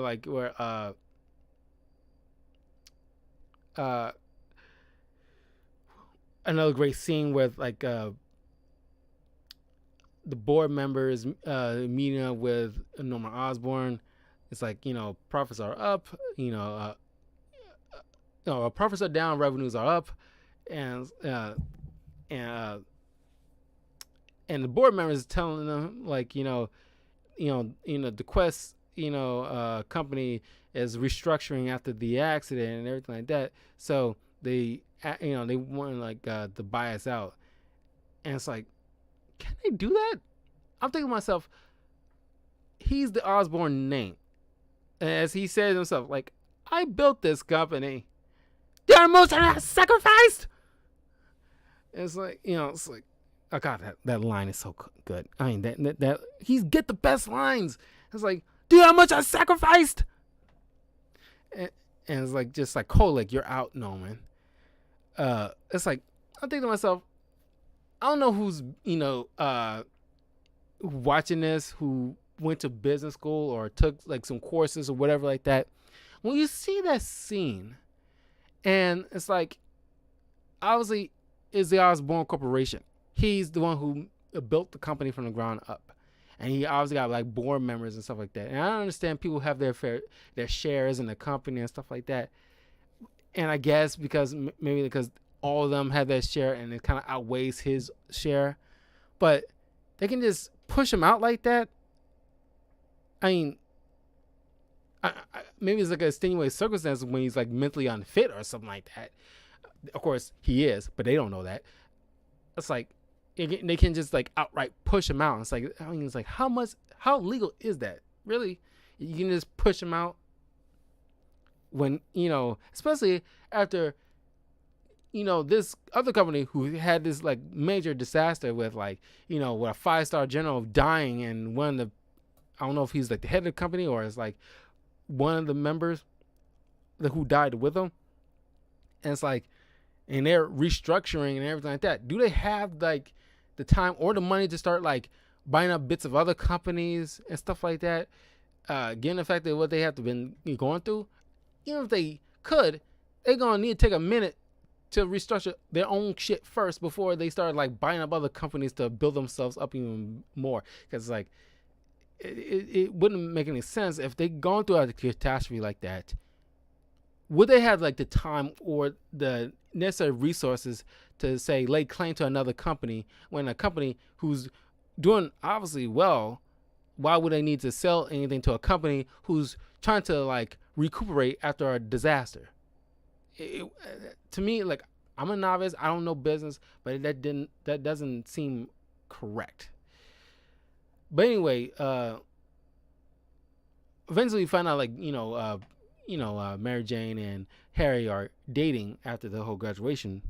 another great scene with like the board members meeting up with Norman Osborn. It's like, you know, profits are up, you know, no, profits are down, revenues are up, and and the board members telling them like, you know, the Quest, you know, company is restructuring after the accident and everything like that. So they, you know, they want like to buy us out, and it's like, can they do that? I'm thinking to myself, he's the Osborne name, and as he says himself, like, I built this company. The most I sacrificed. And it's like, you know, it's like, oh god, that line is so good. I mean, that he's get the best lines. It's like, do you know how much I sacrificed? And it's like, just like, cool, like, you're out, Norman. It's like, I'm thinking to myself, I don't know who's, you know, watching this, who went to business school or took like some courses or whatever like that. When you see that scene, and it's like, obviously, is the Osborne Corporation. He's the one who built the company from the ground up, and he obviously got like board members and stuff like that. And I understand people have their shares in the company and stuff like that. And I guess maybe because all of them have that share and it kind of outweighs his share, but they can just push him out like that. I mean, maybe it's like a extenuating circumstance when he's like mentally unfit or something like that. Of course he is, but they don't know that. It's like they can just like outright push him out. It's like, I mean, it's like how legal is that? Really? You can just push him out when, especially after, this other company who had this like major disaster with like, with a 5-star general dying, and one of the, I don't know if he's like the head of the company or it's like one of the members who died with him. And it's like, and they're restructuring and everything like that. Do they have like the time or the money to start like buying up bits of other companies and stuff like that? Given the fact that what they have to been going through, even if they could, they're gonna need to take a minute to restructure their own shit first before they start like buying up other companies to build themselves up even more. Because like it wouldn't make any sense if they gone through a catastrophe like that. Would they have like the time or the necessary resources to say lay claim to another company when a company who's doing obviously well? Why would they need to sell anything to a company who's trying to like recuperate after a disaster? To me, like, I'm a novice, I don't know business, but that doesn't seem correct. But anyway, eventually we find out like Mary Jane and Harry are dating after the whole graduation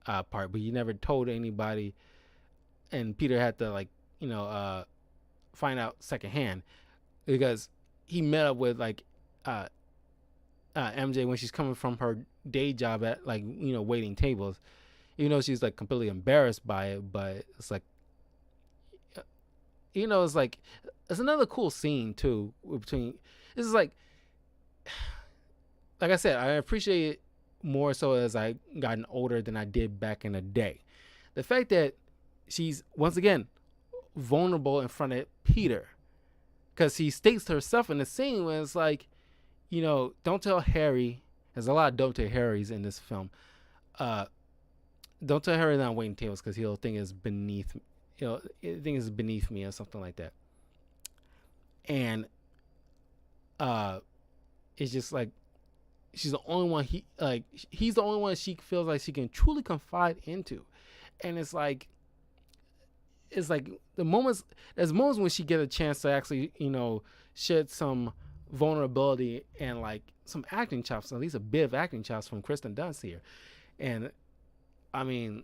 part, but he never told anybody, and Peter had to like find out secondhand because he met up with like MJ when she's coming from her day job at like waiting tables, even though she's like completely embarrassed by it. But it's like it's like it's another cool scene too between. This is like I said, I appreciate it more so as I gotten older than I did back in the day. The fact that she's once again vulnerable in front of Peter, because he states to herself in the scene when it's like, don't tell Harry. There's a lot of don't tell Harrys in this film. Don't tell Harry that I'm waiting tables because he'll think it's beneath, think it's beneath me or something like that. And it's just like she's the only one he's the only one she feels like she can truly confide into, and it's like there's moments when she gets a chance to actually shed some vulnerability and like some acting chops, at least a bit of acting chops from Kristen Dunst here. And I mean,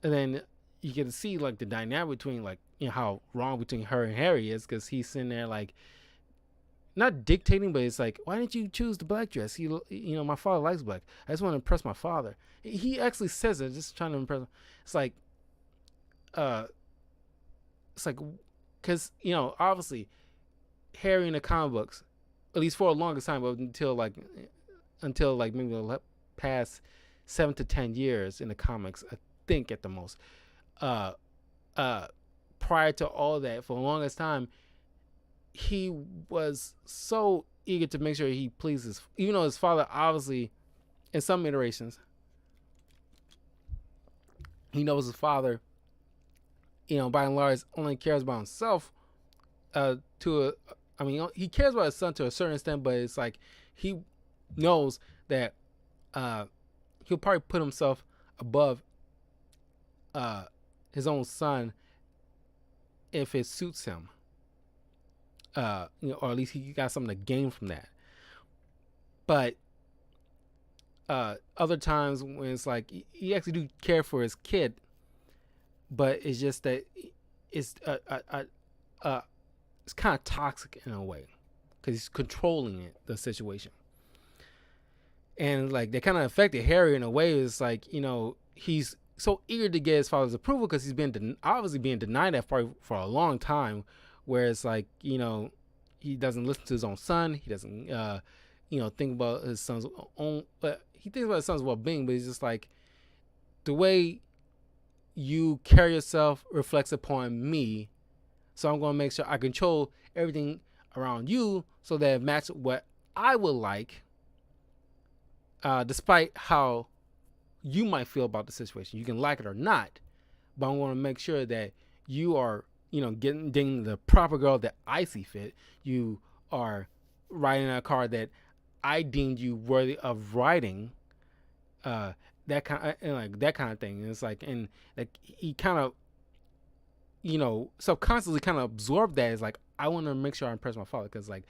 and then you get to see like the dynamic between like how wrong between her and Harry is, because he's sitting there like not dictating, but it's like, why didn't you choose the black dress? My father likes black. I just want to impress my father. He actually says it, just trying to impress him. It's like because obviously Harry in the comic books, at least for a longer time, but until maybe the past 7 to 10 years in the comics, I think at the most. Prior to all that, for the longest time, he was so eager to make sure he pleases, even though his father obviously, in some iterations, he knows his father, by and large, only cares about himself. He cares about his son to a certain extent, but it's like he knows that he'll probably put himself above his own son if it suits him. Or at least he got something to gain from that. But other times when it's like he actually do care for his kid, but it's just that it's it's kind of toxic in a way because he's controlling the situation, and like that kind of affected Harry in a way. It's like he's so eager to get his father's approval because he's been obviously being denied that for a long time. Where it's like he doesn't listen to his own son. He doesn't think about his son's own. But he thinks about his son's well-being. But he's just like the way you carry yourself reflects upon me. So I'm going to make sure I control everything around you so that it matches what I would like, despite how you might feel about the situation. You can like it or not, but I want to make sure that you are, getting the proper girl that I see fit. You are riding a car that I deemed you worthy of riding. That kind of, that kind of thing. And it's like, and like he kind of, subconsciously kind of absorbed that. It's like, I want to make sure I impress my father, because like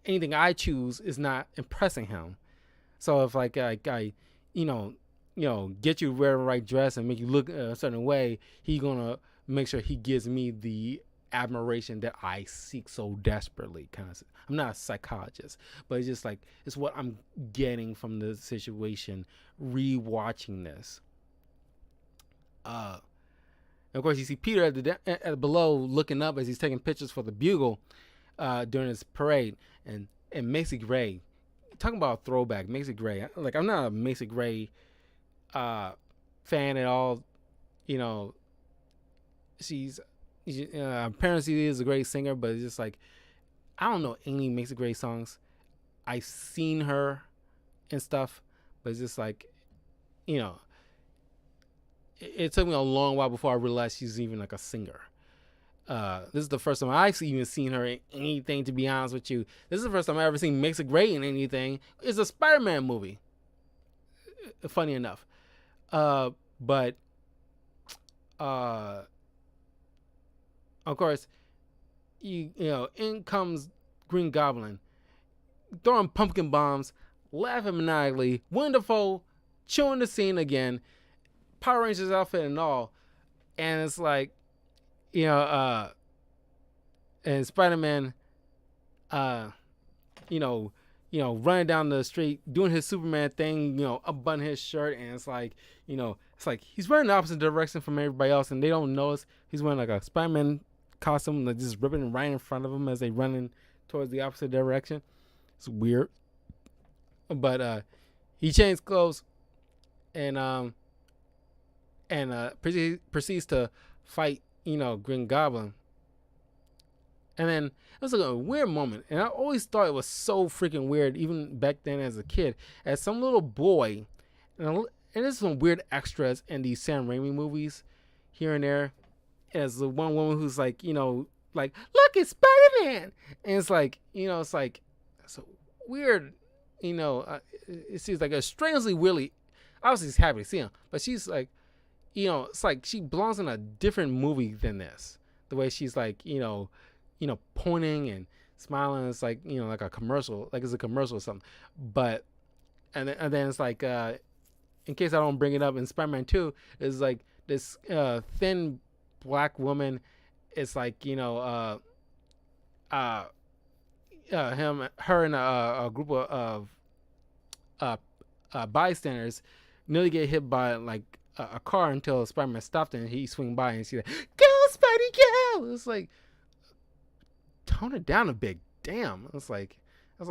anything I choose is not impressing him. So if like I get you to wear the right dress and make you look a certain way, he's gonna make sure he gives me the admiration that I seek so desperately. I'm not a psychologist, but it's just like it's what I'm getting from the situation. Rewatching this, and of course you see Peter at below looking up as he's taking pictures for the Bugle during his parade, and Macy Gray. Talking about a throwback, Macy Gray. Like, I'm not a Macy Gray fan at all. She's apparently she is a great singer, but it's just like I don't know any Macy Gray songs. I've seen her and stuff, but it's just like, it took me a long while before I realized she's even like a singer. This is the first time I've even seen her in anything, to be honest with you. This is the first time I've ever seen Macy Gray in anything. It's a Spider-Man movie. Funny enough. But of course, in comes Green Goblin, throwing pumpkin bombs, laughing maniacally, wonderful, chewing the scene again, Power Rangers outfit and all. And it's like, and Spider-Man, running down the street, doing his Superman thing, unbutton his shirt, and it's like he's running the opposite direction from everybody else, and they don't notice he's wearing like a Spider-Man costume, like just ripping right in front of them as they running towards the opposite direction. It's weird, but he changed clothes, and proceeds to fight, Green Goblin. And then it was like a weird moment, and I always thought it was so freaking weird, even back then as a kid, as some little boy, and there's some weird extras in these Sam Raimi movies here and there, as the one woman who's like, like, look, it's Spider-Man, and it's like, it's like, so weird, it seems like a strangely weirdly, obviously he's happy to see him, but she's like, it's like she belongs in a different movie than this. The way she's like, pointing and smiling. It's like, like a commercial, like it's a commercial or something. But, and then it's like, in case I don't bring it up, in Spider-Man 2, is like this thin black woman. It's like, her and a group of bystanders nearly get hit by like a car until Spider-Man stopped and he swing by and she's like, "Go, Spidey, go!" It's like, tone it down a bit. Damn. It's like, there's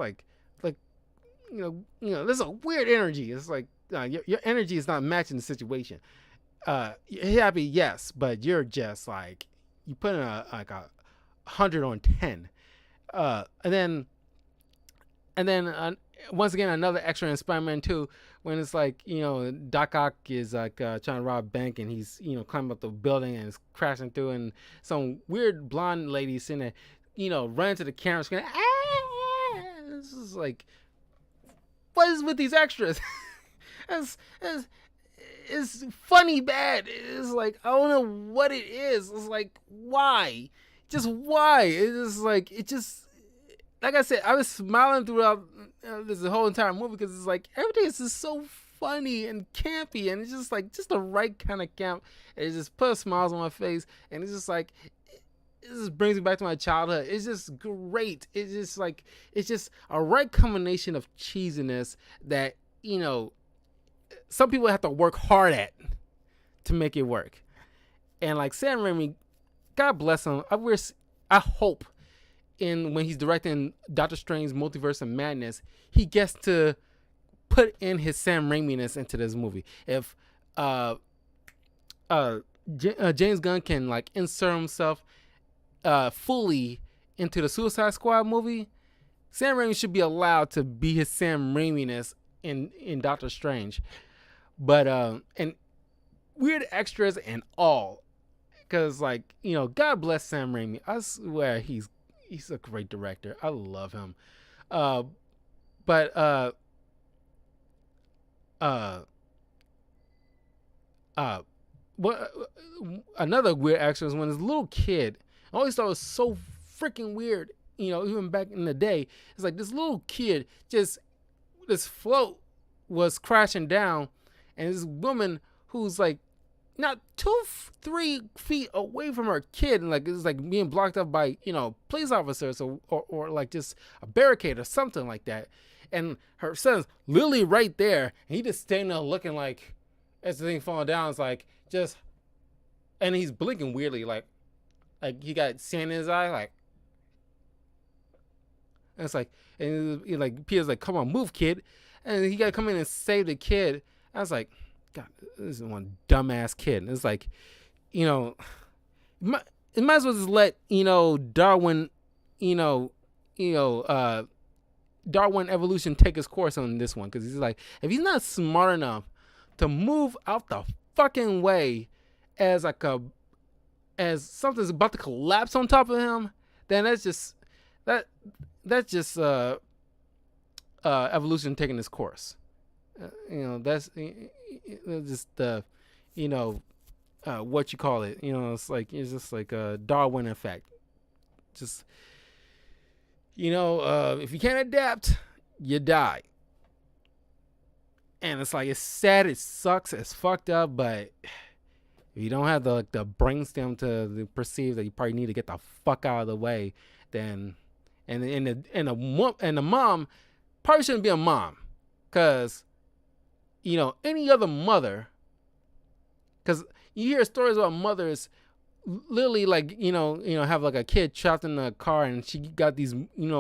a weird energy. It's like your energy is not matching the situation. You're happy, yes, but you're just like, you put in a 100 on 10. And then once again, another extra in Spider-Man 2, when it's like, Doc Ock is like trying to rob a bank, and he's, climbing up the building and is crashing through, and some weird blonde lady sitting there, running to the camera screen. Ah! This is like, what is with these extras? It's funny bad. It's like, I don't know what it is. It's like, why? Just why? It's like, like I said, I was smiling throughout this whole entire movie, because it's like everything is just so funny and campy, and it's just like just the right kind of camp. And it just puts smiles on my face, and it's just like, it just brings me back to my childhood. It's just great. It's just like, it's just a right combination of cheesiness that, some people have to work hard at to make it work. And like Sam Raimi, God bless him, I hope when he's directing Doctor Strange's Multiverse of Madness, he gets to put in his Sam Raimi-ness into this movie. If uh, James Gunn can like insert himself fully into the Suicide Squad movie, Sam Raimi should be allowed to be his Sam Raimi-ness in Doctor Strange. But and weird extras and all, because like God bless Sam Raimi. I swear he's a great director. I love him. Uh, but uh, uh, what another weird extra is when this little kid. I always thought it was so freaking weird. Even back in the day, it's like this little kid just this float was crashing down, and this woman who's like not 2-3 feet away from her kid, and like it's like being blocked up by police officers or like just a barricade or something like that, and her son's literally right there, and he just standing there looking like as the thing falling down. It's like just, and he's blinking weirdly, like he got sand in his eye, like. And it's like, and like Peter's like, "Come on, move, kid," and he got to come in and save the kid. I was like, God, this is one dumbass kid. And it's like, it might as well just let Darwin, Darwin evolution take his course on this one, because he's like, if he's not smart enough to move out the fucking way as something's about to collapse on top of him, then that's just evolution taking its course. That's just the what you call it. It's just like a Darwin effect. Just if you can't adapt, you die. And it's like, it's sad, it sucks, it's fucked up, but if you don't have the brainstem to perceive that you probably need to get the fuck out of the way, then and the mom probably shouldn't be a mom, because any other mother, because you hear stories about mothers literally like have like a kid trapped in the car, and she got these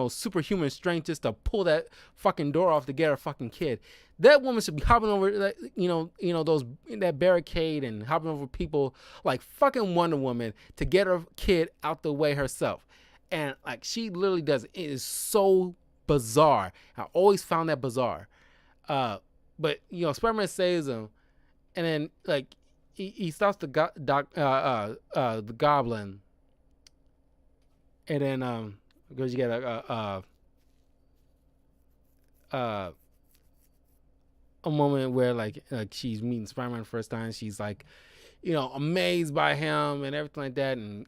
superhuman strength just to pull that fucking door off to get her fucking kid. That woman should be hopping over that barricade and hopping over people like fucking Wonder Woman to get her kid out the way herself. And like she literally does it. It is so bizarre. I always found that bizarre. But Spider-Man saves him, and then like he stops the the Goblin, and then because you get a moment where like she's meeting Spider-Man the first time. She's like amazed by him and everything like that, and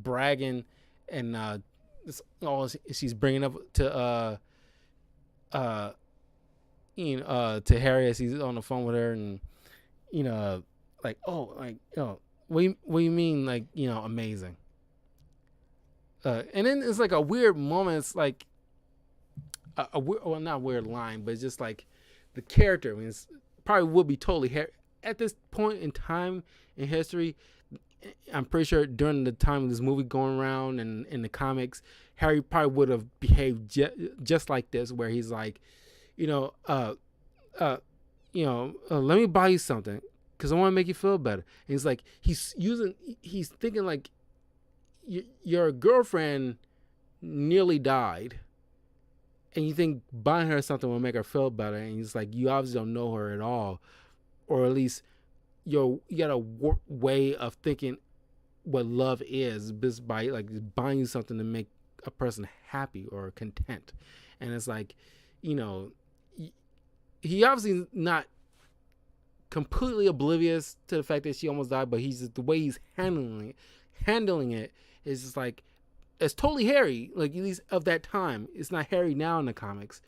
bragging, and this all she's bringing up to to Harry as he's on the phone with her, and like, oh, like, what do you mean, like, amazing? And then it's like a weird moment. It's like well, not a weird line, but it's just like the character. I mean, it's probably would be totally Harry at this point in time in history. I'm pretty sure during the time of this movie going around and in the comics, Harry probably would have behaved just like this, where he's like, let me buy you something because I want to make you feel better. And he's like, he's thinking like, your girlfriend nearly died, and you think buying her something will make her feel better. And he's like, you obviously don't know her at all, or at least you got a way of thinking what love is just by like buying you something to make a person happy or content. And it's like, he obviously not completely oblivious to the fact that she almost died, but he's just, the way he's handling it is just like, it's totally Harry, like at least of that time. It's not Harry now in the comics,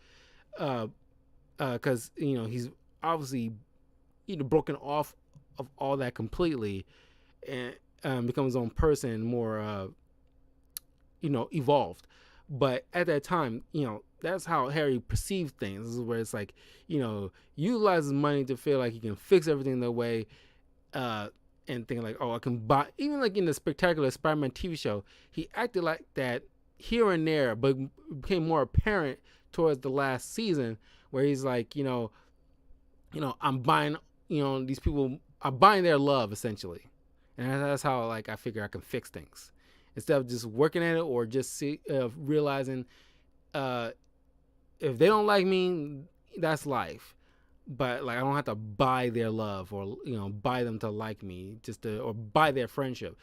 because he's obviously broken off of all that completely, and become his own person, more evolved. But at that time, that's how Harry perceived things. This is where it's like, utilizes money to feel like he can fix everything their way, and think like, oh, I can buy. Even like in the Spectacular Spider-Man TV show, he acted like that here and there, but became more apparent towards the last season, where he's like, I'm buying these people are buying their love essentially, and that's how like I figure I can fix things instead of just working at it or just realizing if they don't like me, that's life. But like I don't have to buy their love or buy them to like me or buy their friendship.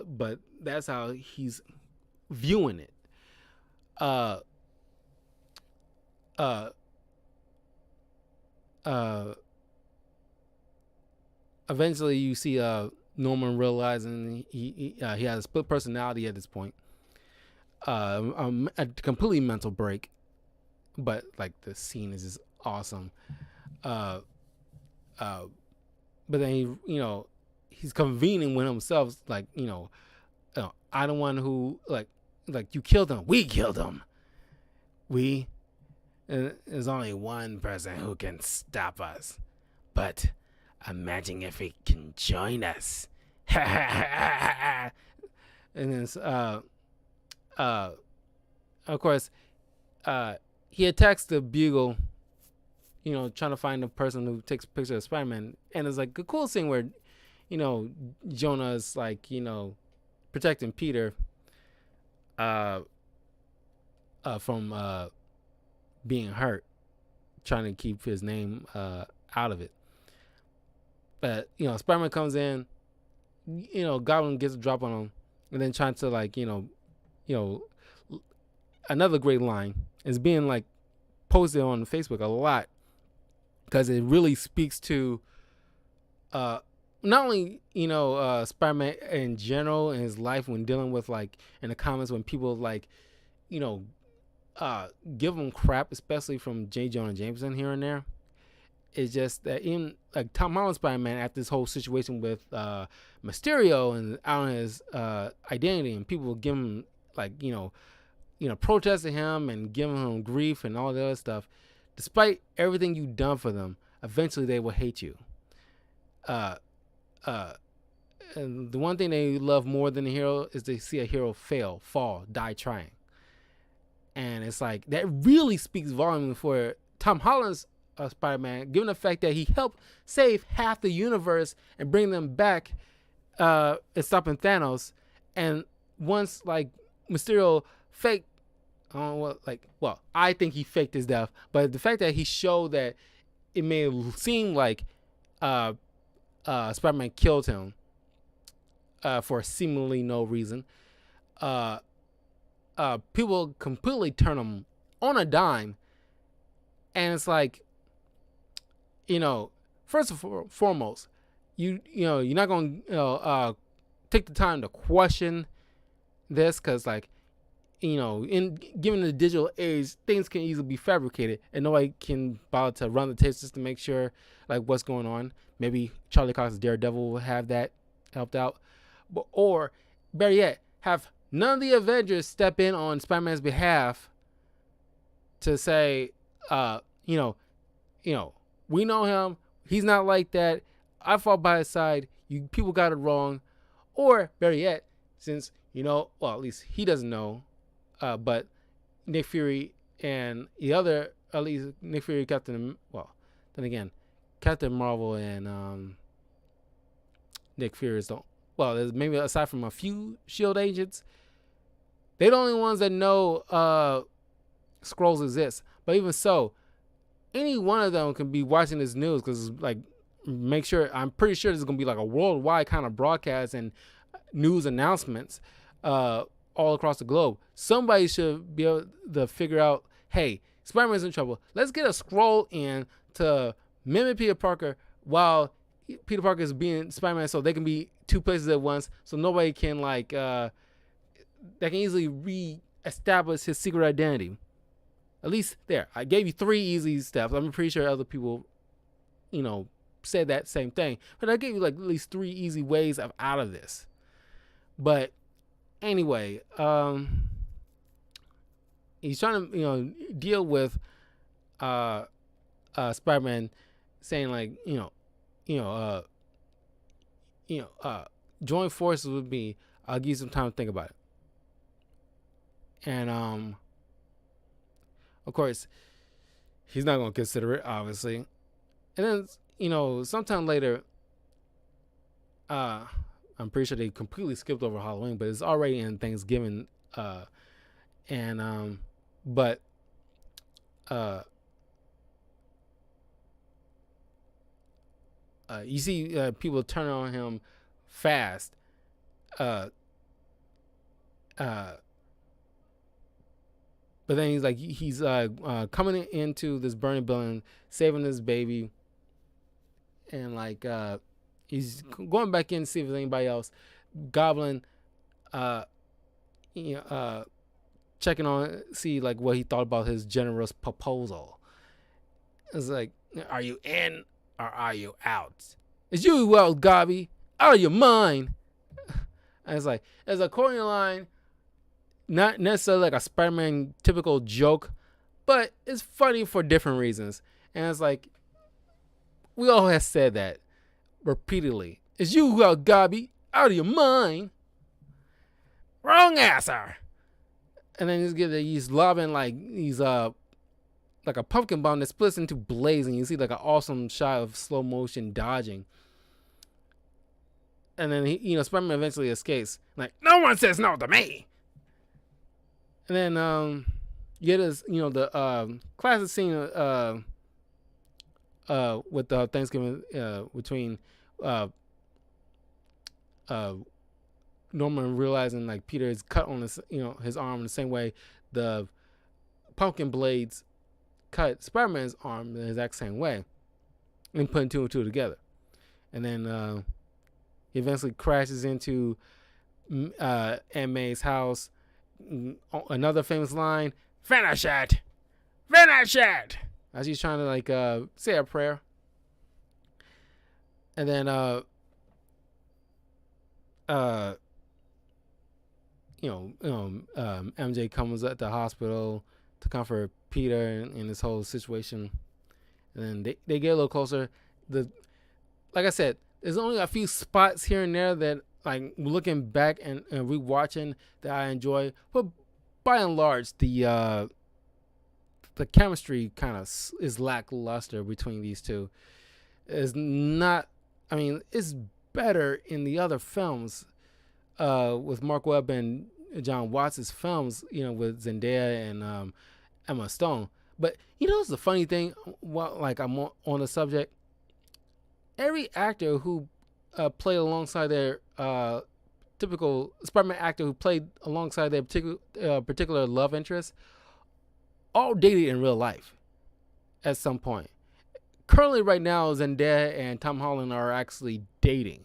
But that's how he's viewing it. Uh, uh, uh, Eventually, you see Norman realizing he has a split personality at this point. A completely mental break, but like the scene is just awesome. Uh, uh, but then he's convening with himself, like I don't want who like you killed him. We killed him. We. And there's only one person who can stop us, but imagine if he can join us. And then of course he attacks the Bugle, trying to find the person who takes a picture of Spider-Man. And it's like a cool scene where Jonah is like protecting Peter from being hurt, trying to keep his name out of it. But Spider-Man comes in, Goblin gets a drop on him, and then trying to like another great line is being like posted on Facebook a lot because it really speaks to not only Spider-Man in general in his life when dealing with like in the comments when people like give him crap, especially from J. Jonah Jameson here and there. It's just that in like Tom Holland Spider-Man after this whole situation with Mysterio and out on his identity, and people will give him like protesting him and giving him grief and all the other stuff. Despite everything you've done for them, eventually they will hate you. And the one thing they love more than a hero is they see a hero fail, fall, die trying. And it's like that really speaks volume for Tom Holland's Spider-Man, given the fact that he helped save half the universe and bring them back and stopping Thanos. And once like Mysterio faked, I think he faked his death, but the fact that he showed that it may seem like Spider-Man killed him for seemingly no reason. People completely turn him on a dime, and it's like, first and foremost, you're not gonna take the time to question this because like in given the digital age, things can easily be fabricated, and nobody can bother to run the tapes just to make sure like what's going on. Maybe Charlie Cox's Daredevil will have that helped out, or better yet, have none of the Avengers step in on Spider-Man's behalf to say, we know him. He's not like that. I fought by his side. You people got it wrong. Or better yet, since at least he doesn't know, but Nick Fury and the other, at least Nick Fury, then again, Captain Marvel and Nick Fury don't. Well, there's maybe aside from a few Shield agents, they're the only ones that know Skrulls exist. But even so, any one of them can be watching this news because like I'm pretty sure there's gonna be like a worldwide kind of broadcast and news announcements all across the globe. Somebody should be able to figure out, hey, Spider-Man's in trouble. Let's get a Skrull in to mimic Peter Parker while Peter Parker is being Spider-Man, so they can be two places at once. So nobody can like they can easily re-establish his secret identity. At least there, I gave you 3 easy steps. I'm pretty sure other people, said that same thing, but I gave you like at least 3 easy ways out of this. But anyway, he's trying to deal with Spider-Man saying like join forces with me. I'll give you some time to think about it. And of course, he's not going to consider it, obviously. And then sometime later, I'm pretty sure they completely skipped over Halloween, but it's already in Thanksgiving. And but you see people turn on him fast. Uh, uh, but then he's coming into this burning building, saving this baby, and he's going back in to see if there's anybody else. Goblin, you know, checking on, see what he thought about his generous proposal. It's like, are you in or are you out? It's you, well, Gobby, out of your mind. And it's like, there's a corny line, not necessarily like a Spider-Man typical joke, but it's funny for different reasons. And it's like, we all have said that repeatedly. It's you, well, Gobby, out of your mind. Wrong answer. And then he's lobbing he's like a pumpkin bomb that splits into blaze, and you see like an awesome shot of slow motion dodging. And then Spider-Man eventually escapes. Like, no one says no to me. And then you get this, the classic scene with the Thanksgiving between Norman realizing Peter is cut on his arm in the same way the pumpkin blades cut Spider-Man's arm in the exact same way, and putting two and two together. And then he eventually crashes into Aunt May's house. Another famous line: "Finish it, finish it!" As he's trying to say a prayer. And then MJ comes at the hospital to comfort Peter in this whole situation, and then they get a little closer. Like I said, there's only a few spots here and there that, looking back and rewatching, that I enjoy, but by and large, the chemistry kind of is lackluster between these two. It's not. I mean, it's better in the other films, with Mark Webb and John Watts' films, with Zendaya and Emma Stone. But it's the funny thing. I'm on the subject. Every actor who played alongside their typical Spider-Man actor who played alongside their particular love interest, all dated in real life at some point. Currently, right now, Zendaya and Tom Holland are actually dating.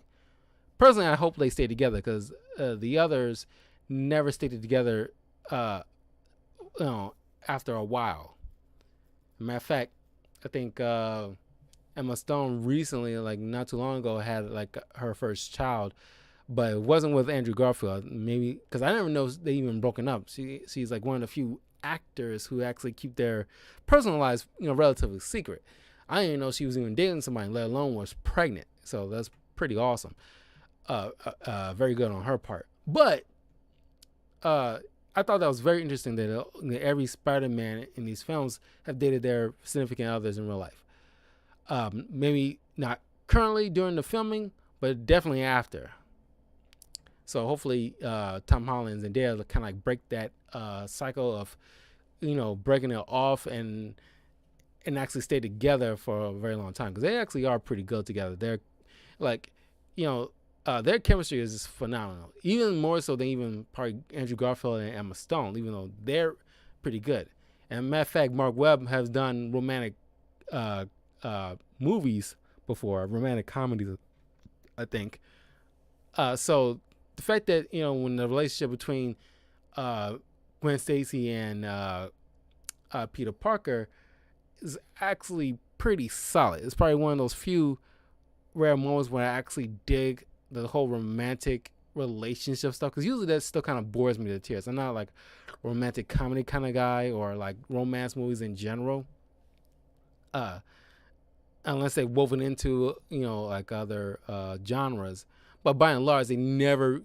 Personally, I hope they stay together, because the others never stayed together after a while. Matter of fact, I think Emma Stone recently, not too long ago, had her first child, but it wasn't with Andrew Garfield. Maybe because I never know they even broken up. She's one of the few actors who actually keep their personal lives relatively secret. I didn't even know she was even dating somebody, let alone was pregnant. So that's pretty awesome. Very good on her part. But I thought that was very interesting that every Spider-Man in these films have dated their significant others in real life. Maybe not currently during the filming, but definitely after. So hopefully Tom Holland and Zendaya kind of break that cycle of breaking it off and actually stay together for a very long time, because they actually are pretty good together. They're their chemistry is just phenomenal, even more so than even probably Andrew Garfield and Emma Stone, even though they're pretty good. And matter of fact, Mark Webb has done romantic movies before, romantic comedies, I think. So the fact that when the relationship between Gwen Stacy and Peter Parker is actually pretty solid. It's probably one of those few rare moments where I actually dig the whole romantic relationship stuff, because usually that still kind of bores me to tears. I'm not a romantic comedy kind of guy, or romance movies in general, unless they're woven into other genres. But by and large, they never,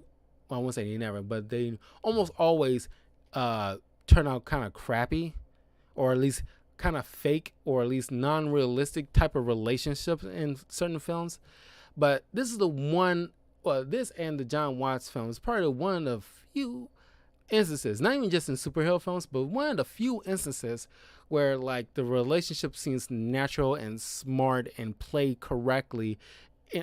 well, I won't say they never, but they almost always turn out kind of crappy, or at least kind of fake or at least non-realistic type of relationships in certain films. But this is the one, well, this and the John Watts film is probably one of the few instances, not even just in superhero films, but one of the few instances where like the relationship seems natural and smart and played correctly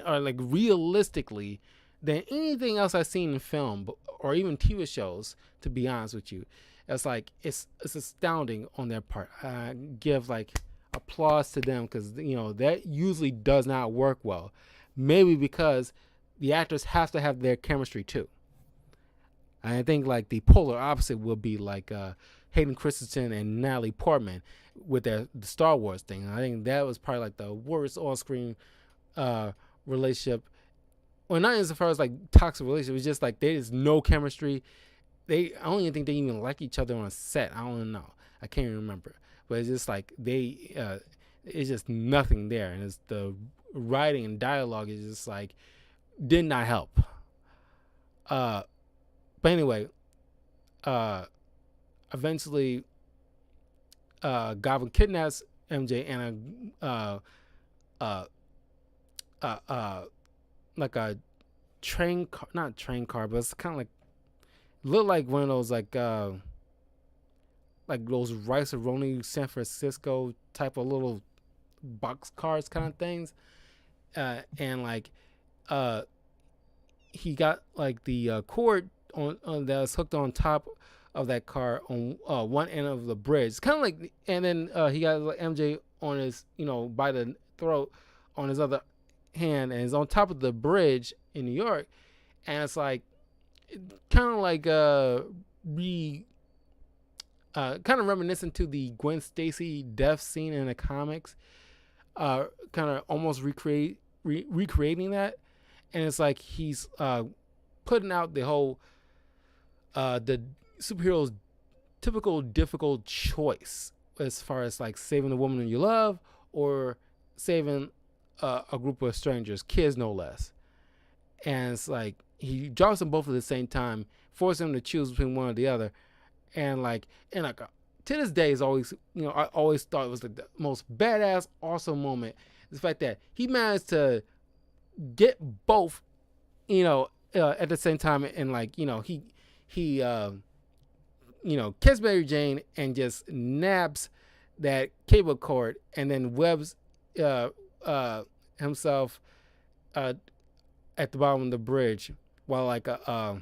or like realistically than anything else I've seen in film or even TV shows, to be honest with you. It's like it's astounding on their part. I give like applause to them because that usually does not work well. Maybe because the actors have to have their chemistry too. I think like the polar opposite will be like Hayden Christensen and Natalie Portman with the Star Wars thing. I think that was probably like the worst on-screen relationship. Well, not as far as like toxic relationship. It's just like there's no chemistry. I don't even think they even like each other on set. I don't know. I can't even remember. But it's just like it's just nothing there, and it's the writing and dialogue is just like did not help. But anyway, eventually, Goblin kidnaps MJ and like a train car, not train car, but it's kind of like look like one of those like those Rice-A-Roni San Francisco type of little box cars kind of things, and like he got like the cord on that was hooked on top of that car on one end of the bridge. It's kind of like, and then he got like, MJ on his by the throat on his other hand, and is on top of the bridge in New York, and it's like kind of like kind of reminiscent to the Gwen Stacy death scene in the comics, kind of almost recreating that, and it's like he's putting out the whole the superhero's typical difficult choice as far as like saving the woman you love or saving a group of strangers, kids no less. And it's like he drops them both at the same time, forcing them to choose between one or the other. And to this day is always I always thought it was like the most badass awesome moment. The fact that he managed to get both at the same time, and like he kills Mary Jane and just nabs that cable cord and then webs himself at the bottom of the bridge while like a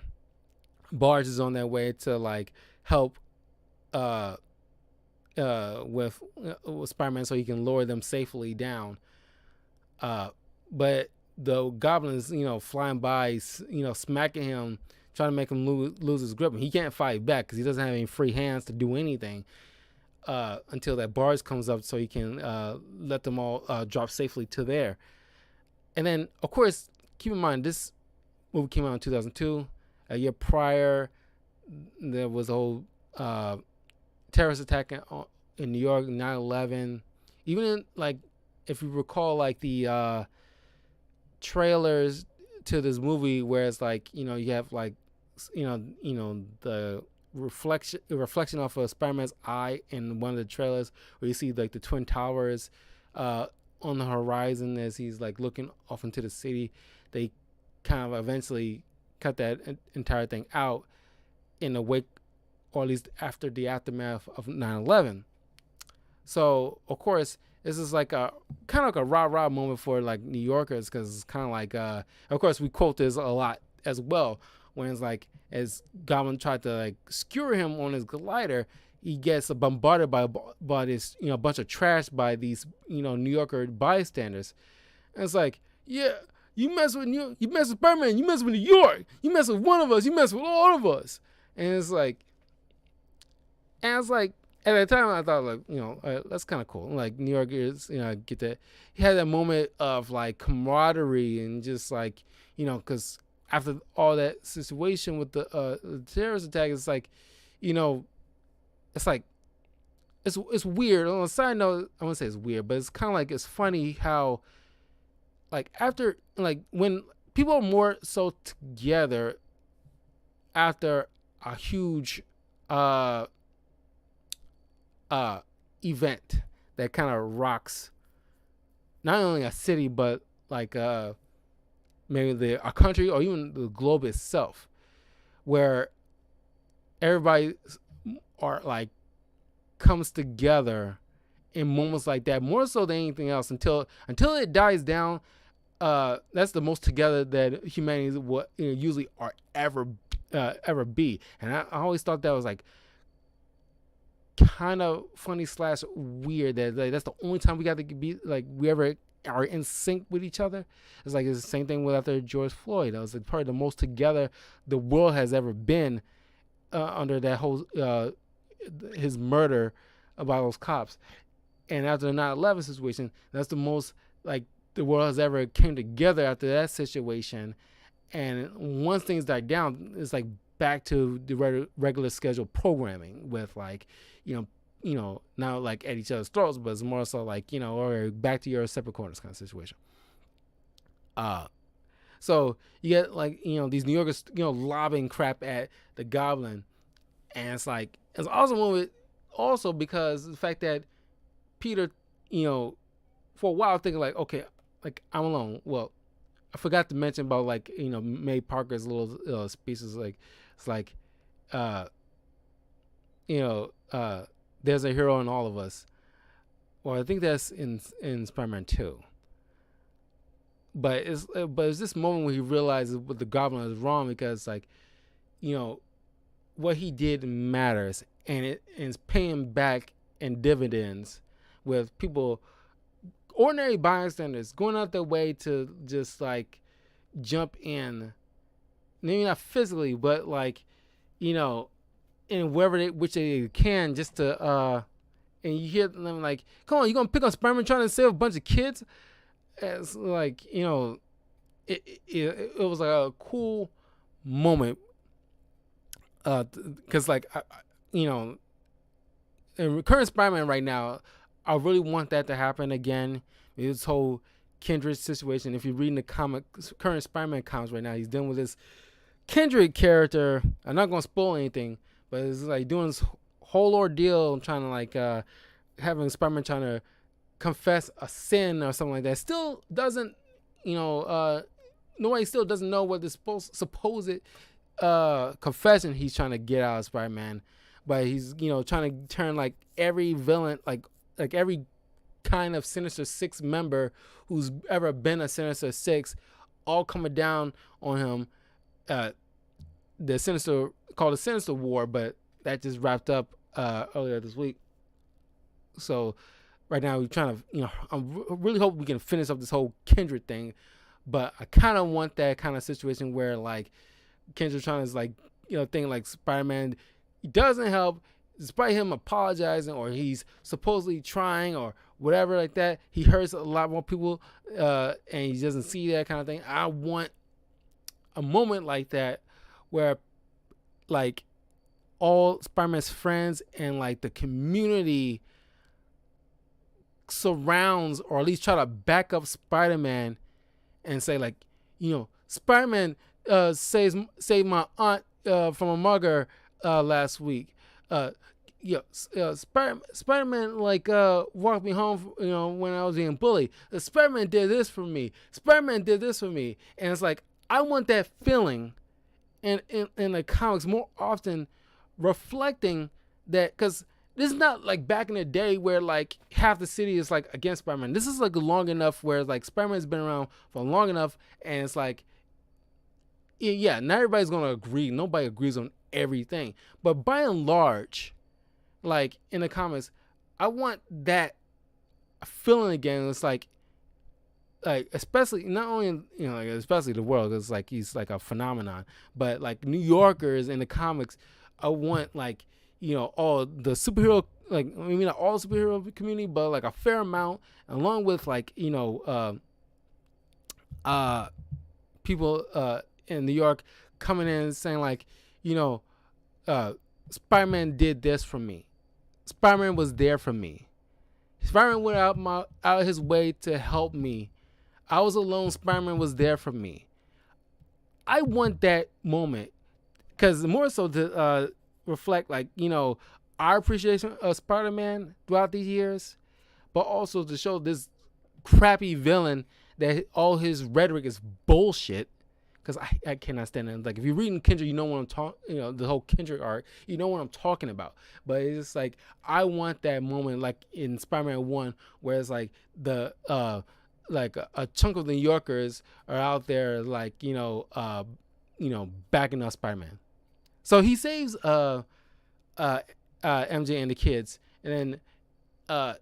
barge is on their way to like help with Spider-Man so he can lower them safely down. But the goblins, flying by, smacking him, trying to make him lose his grip. And he can't fight back because he doesn't have any free hands to do anything until that barge comes up so he can let them all drop safely to there. And then, of course, keep in mind, this movie came out in 2002. A year prior, there was a whole terrorist attack in New York, 9/11. Even in, like, if you recall, like the trailers to this movie, where it's like you have like the reflection off of Spider-Man's eye in one of the trailers, where you see like the Twin Towers on the horizon as he's like looking off into the city. They kind of eventually cut that entire thing out in the wake, or at least after the aftermath of 9/11. So of course this is like a kind of like a rah-rah moment for like New Yorkers, because it's kind of like of course we quote this a lot as well, when it's like as Goblin tried to like skewer him on his glider, he gets bombarded by this a bunch of trash by these New Yorker bystanders, and it's like, yeah, you mess with Spider-Man, you mess with New York, you mess with one of us, you mess with all of us. And it's like at the time I thought like that's kind of cool, like New Yorkers get that. He had that moment of like camaraderie and just like because after all that situation with the terrorist attack, it's like it's like it's weird. On a side note, I wouldn't say it's weird, but it's kind of like it's funny how like after like when people are more so together after a huge event that kind of rocks not only a city but like maybe a country or even the globe itself, where everybody are like comes together in moments like that, more so than anything else, until it dies down. That's the most together that humanity will usually are ever be. And I always thought that was like kind of funny slash weird that like, that's the only time we got to be like we ever are in sync with each other. It's like it's the same thing with after George Floyd. That was like probably the most together the world has ever been under that whole his murder by those cops. And after the 9/11 situation, that's the most like the world has ever came together after that situation. And once things died down, it's like back to the regular scheduled programming with like, not like at each other's throats, but it's more so like, or back to your separate corners kind of situation. So you get like, these New Yorkers, lobbing crap at the Goblin. And it's like, it's awesome movie also because the fact that Peter, for a while thinking like, okay, like I'm alone. Well, I forgot to mention about like, May Parker's little speeches. Like, it's like, there's a hero in all of us. Well, I think that's in Spider-Man 2. But it's this moment where he realizes what the Goblin is wrong because like, what he did matters and it's paying back in dividends with people, ordinary bystanders, going out their way to just like jump in, maybe not physically, but like, in wherever which they can, just to and you hear them like, come on, you gonna pick on Spider-Man trying to save a bunch of kids? It's like, it was like a cool moment, because like in current Spider-Man right now, I really want that to happen again. This whole Kindred situation. If you're reading the current Spider-Man comics right now, he's dealing with this Kindred character. I'm not gonna spoil anything, but it's like doing this whole ordeal, trying to like having Spider-Man trying to confess a sin or something like that. Still doesn't, nobody still doesn't know what this supposed confession he's trying to get out of Spider-Man. But he's, trying to turn like every villain, like every kind of Sinister Six member who's ever been a Sinister Six, all coming down on him. The Sinister, called the Sinister War, but that just wrapped up earlier this week. So right now we're trying to, I really hope we can finish up this whole Kindred thing. But I kind of want that kind of situation where like Kindred trying to like, thing like Spider-Man, he doesn't help, despite him apologizing or he's supposedly trying or whatever like that. He hurts a lot more people, and he doesn't see that kind of thing. I want a moment like that where like all Spider-Man's friends and like the community surrounds or at least try to back up Spider-Man and say like, Spider-Man saved my aunt from a mugger last week. Spider-Man like walked me home, when I was being bullied. Spider-Man did this for me. Spider-Man did this for me. And it's like, I want that feeling in the comics more often, reflecting that, because this is not like back in the day where like half the city is like against Spider-Man. This is like long enough where like Spider-Man's been around for long enough, and it's like, yeah, not everybody's gonna agree. Nobody agrees on everything, but by and large, like in the comics, I want that feeling again. It's like especially not only like especially the world, because like he's like a phenomenon, but like New Yorkers in the comics, I want like all the superhero, like maybe not all the superhero community, but like a fair amount, along with like people in New York coming in and saying like, Spider-Man did this for me. Spider-Man was there for me. Spider-Man went out his way to help me. I was alone. Spider-Man was there for me. I want that moment, because more so to reflect like, our appreciation of Spider-Man throughout these years, but also to show this crappy villain that all his rhetoric is bullshit. Because I cannot stand it. Like, if you're reading Kendrick, you know what I'm talking. The whole Kendrick arc, you know what I'm talking about. But it's just like, I want that moment, like in Spider-Man 1, where it's like like a chunk of the New Yorkers are out there, like backing up Spider-Man. So he saves MJ and the kids, and then uh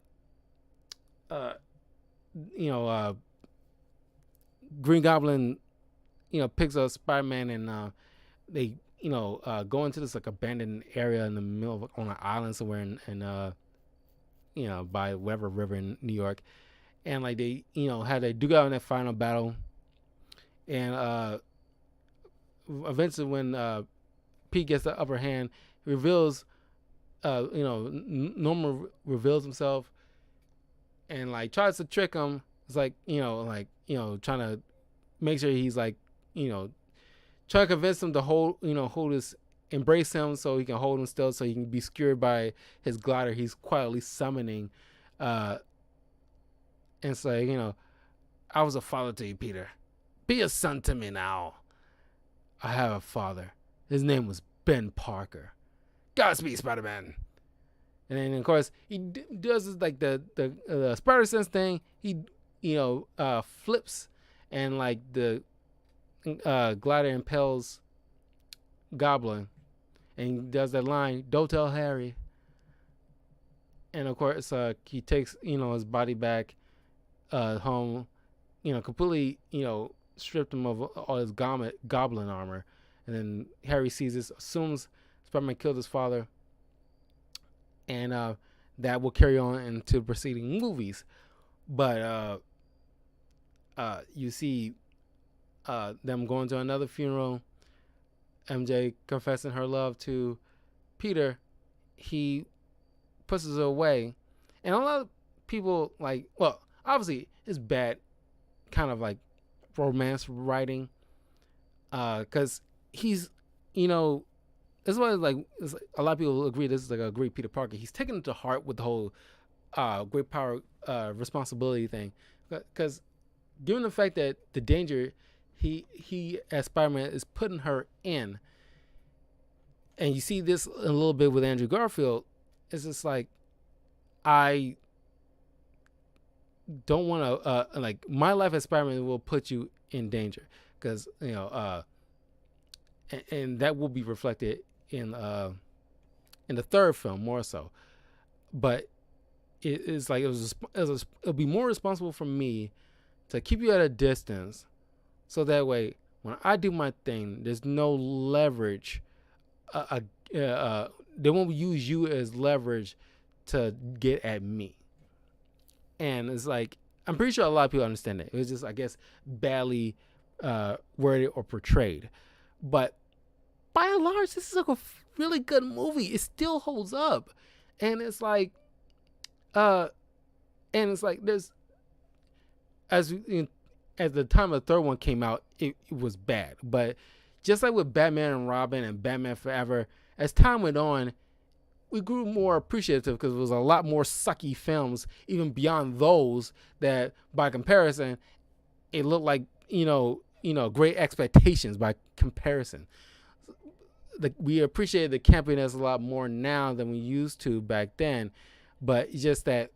uh Green Goblin picks up Spider-Man, and they go into this like abandoned area in the middle of on an island somewhere in by whatever river in New York, and like they had they duke out in that final battle, and eventually when Pete gets the upper hand, reveals Norman reveals himself and like tries to trick him. It's like trying to make sure he's like try to convince him to hold his embrace him so he can hold him still, so he can be secured by his glider he's quietly summoning. And say, I was a father to you, Peter. Be a son to me now. I have a father. His name was Ben Parker. Godspeed, Spider-Man. And then of course he does this, like the Spider Sense thing. He flips, and like the glider impels Goblin, and he does that line, "Don't tell Harry." And of course he takes his body back home, completely stripped him of all his goblin armor. And then Harry sees this, assumes Spider-Man killed his father, and that will carry on into the preceding movies. But you see them going to another funeral, MJ confessing her love to Peter. He pushes her away, and a lot of people obviously it's bad kind of like romance writing, because he's this is why it's like a lot of people agree this is like a great Peter Parker. He's taken it to heart with the whole great power responsibility thing, because given the fact that the danger he as Spider-Man is putting her in, and you see this a little bit with Andrew Garfield, it's just like, I don't want to like, my life as Spider-Man will put you in danger, because and that will be reflected in the third film more so. But it's like it'll be more responsible for me to keep you at a distance, so that way when I do my thing, there's no leverage. They won't use you as leverage to get at me. And it's like, I'm pretty sure a lot of people understand that. It was just, I guess, badly worded or portrayed. But by and large, this is like a really good movie. It still holds up. And it's like, there's, at the time the third one came out, it was bad. But just like with Batman and Robin and Batman Forever, as time went on, we grew more appreciative, because it was a lot more sucky films, even beyond those, that by comparison, it looked like, great expectations by comparison. We appreciate the campiness a lot more now than we used to back then. But it's just that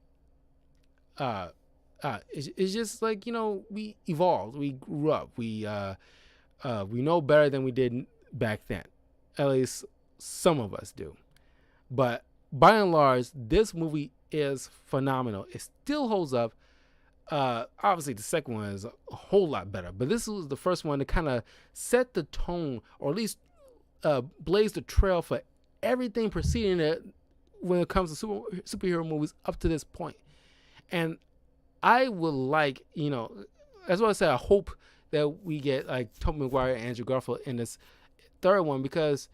it's just like, we evolved, we grew up, we know better than we did back then. At least some of us do. But by and large, this movie is phenomenal. It still holds up. Obviously, the second one is a whole lot better, but this was the first one to kind of set the tone, or at least blaze the trail for everything preceding it when it comes to superhero movies up to this point. And I would like, that's what I said, I hope that we get like Tobey Maguire and Andrew Garfield in this third one, because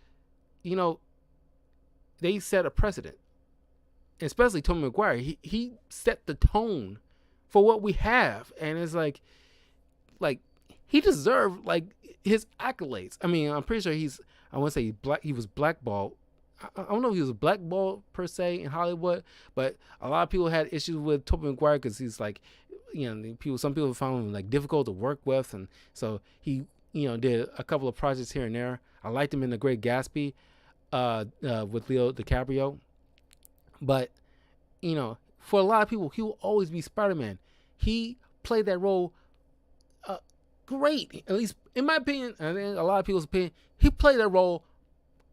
they set a precedent. Especially Tobey Maguire, he set the tone for what we have, and it's like he deserved like his accolades. I mean, I'm pretty sure he was blackballed. I don't know if he was blackballed per se in Hollywood, but a lot of people had issues with Tobey Maguire because he's like, some people found him like difficult to work with, and so he, did a couple of projects here and there. I liked him in The Great Gatsby, with Leo DiCaprio, but for a lot of people, he will always be Spider-Man. He played that role great, at least in my opinion, and in a lot of people's opinion. He played that role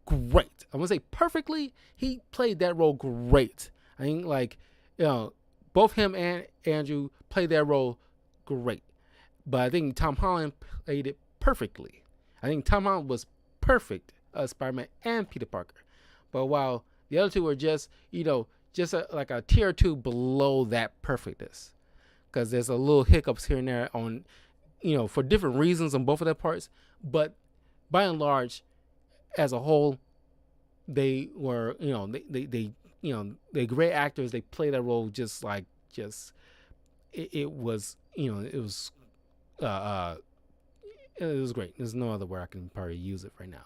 great. I wouldn't say perfectly. He played that role great. I think both him and Andrew played that role great. But I think Tom Holland played it perfectly. I think Tom Holland was perfect as Spider-Man and Peter Parker. But while the other two were just like a tier or two below that perfectness, because there's a little hiccups here and there on, for different reasons on both of their parts. But by and large, as a whole, they were, they great actors. They played that role it was great. There's no other word I can probably use it right now.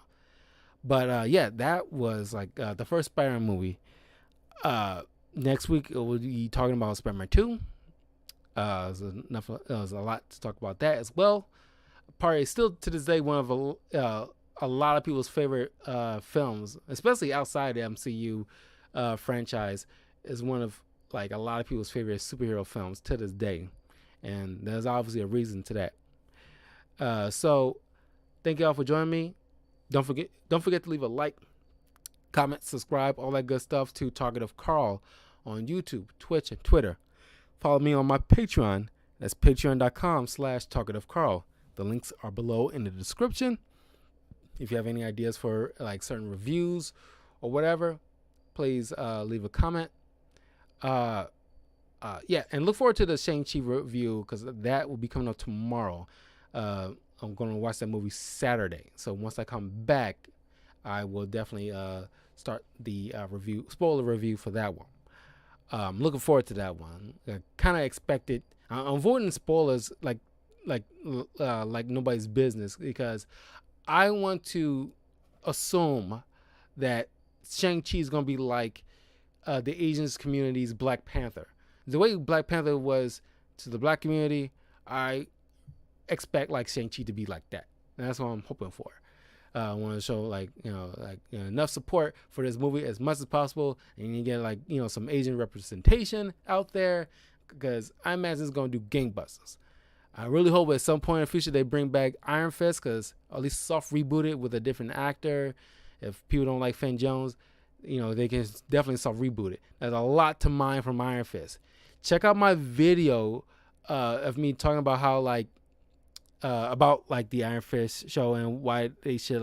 But that was like the first Spider-Man movie. Next week we'll be talking about Spider-Man 2. There's a lot to talk about that as well. Probably still to this day one of a lot of people's favorite films, especially outside the MCU franchise, is one of like a lot of people's favorite superhero films to this day, and there's obviously a reason to that. So thank y'all for joining me. Don't forget to leave a like, comment, subscribe, all that good stuff to Talkative Carl on YouTube, Twitch, and Twitter. Follow me on my Patreon. That's patreon.com/talkativecarl. The links are below in the description. If you have any ideas for like certain reviews or whatever, please leave a comment. And look forward to the Shang-Chi review, because that will be coming up tomorrow. I'm going to watch that movie Saturday. So once I come back, I will definitely start the spoiler review for that one. I'm looking forward to that one. I kind of expected. I'm avoiding spoilers like nobody's business, because I want to assume that Shang-Chi is going to be like the Asian community's Black Panther. The way Black Panther was to the black community, I expect like Shang-Chi to be like that. And that's what I'm hoping for. I want to show enough support for this movie as much as possible, and you get some Asian representation out there, because I imagine it's going to do gangbusters. I really hope at some point in the future they bring back Iron Fist, because at least soft reboot it with a different actor. If people don't like Finn Jones, they can definitely soft reboot it. There's a lot to mine from Iron Fist. Check out my video of me talking about how about the Iron Fist show and why they should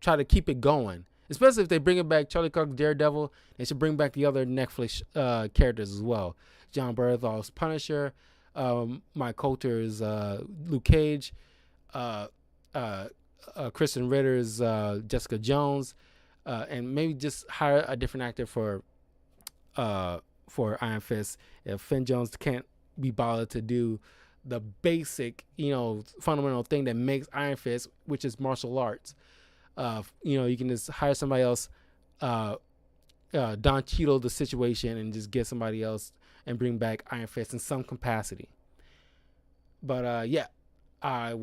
try to keep it going. Especially if they bring it back, Charlie Cox Daredevil, they should bring back the other Netflix characters as well. John Bernthal's Punisher, Mike Coulter's Luke Cage, Kristen Ritter's Jessica Jones, and maybe just hire a different actor for Iron Fist if Finn Jones can't be bothered to do the basic, fundamental thing that makes Iron Fist, which is martial arts. You can just hire somebody else, Don Cheadle the situation, and just get somebody else and bring back Iron Fist in some capacity. But I will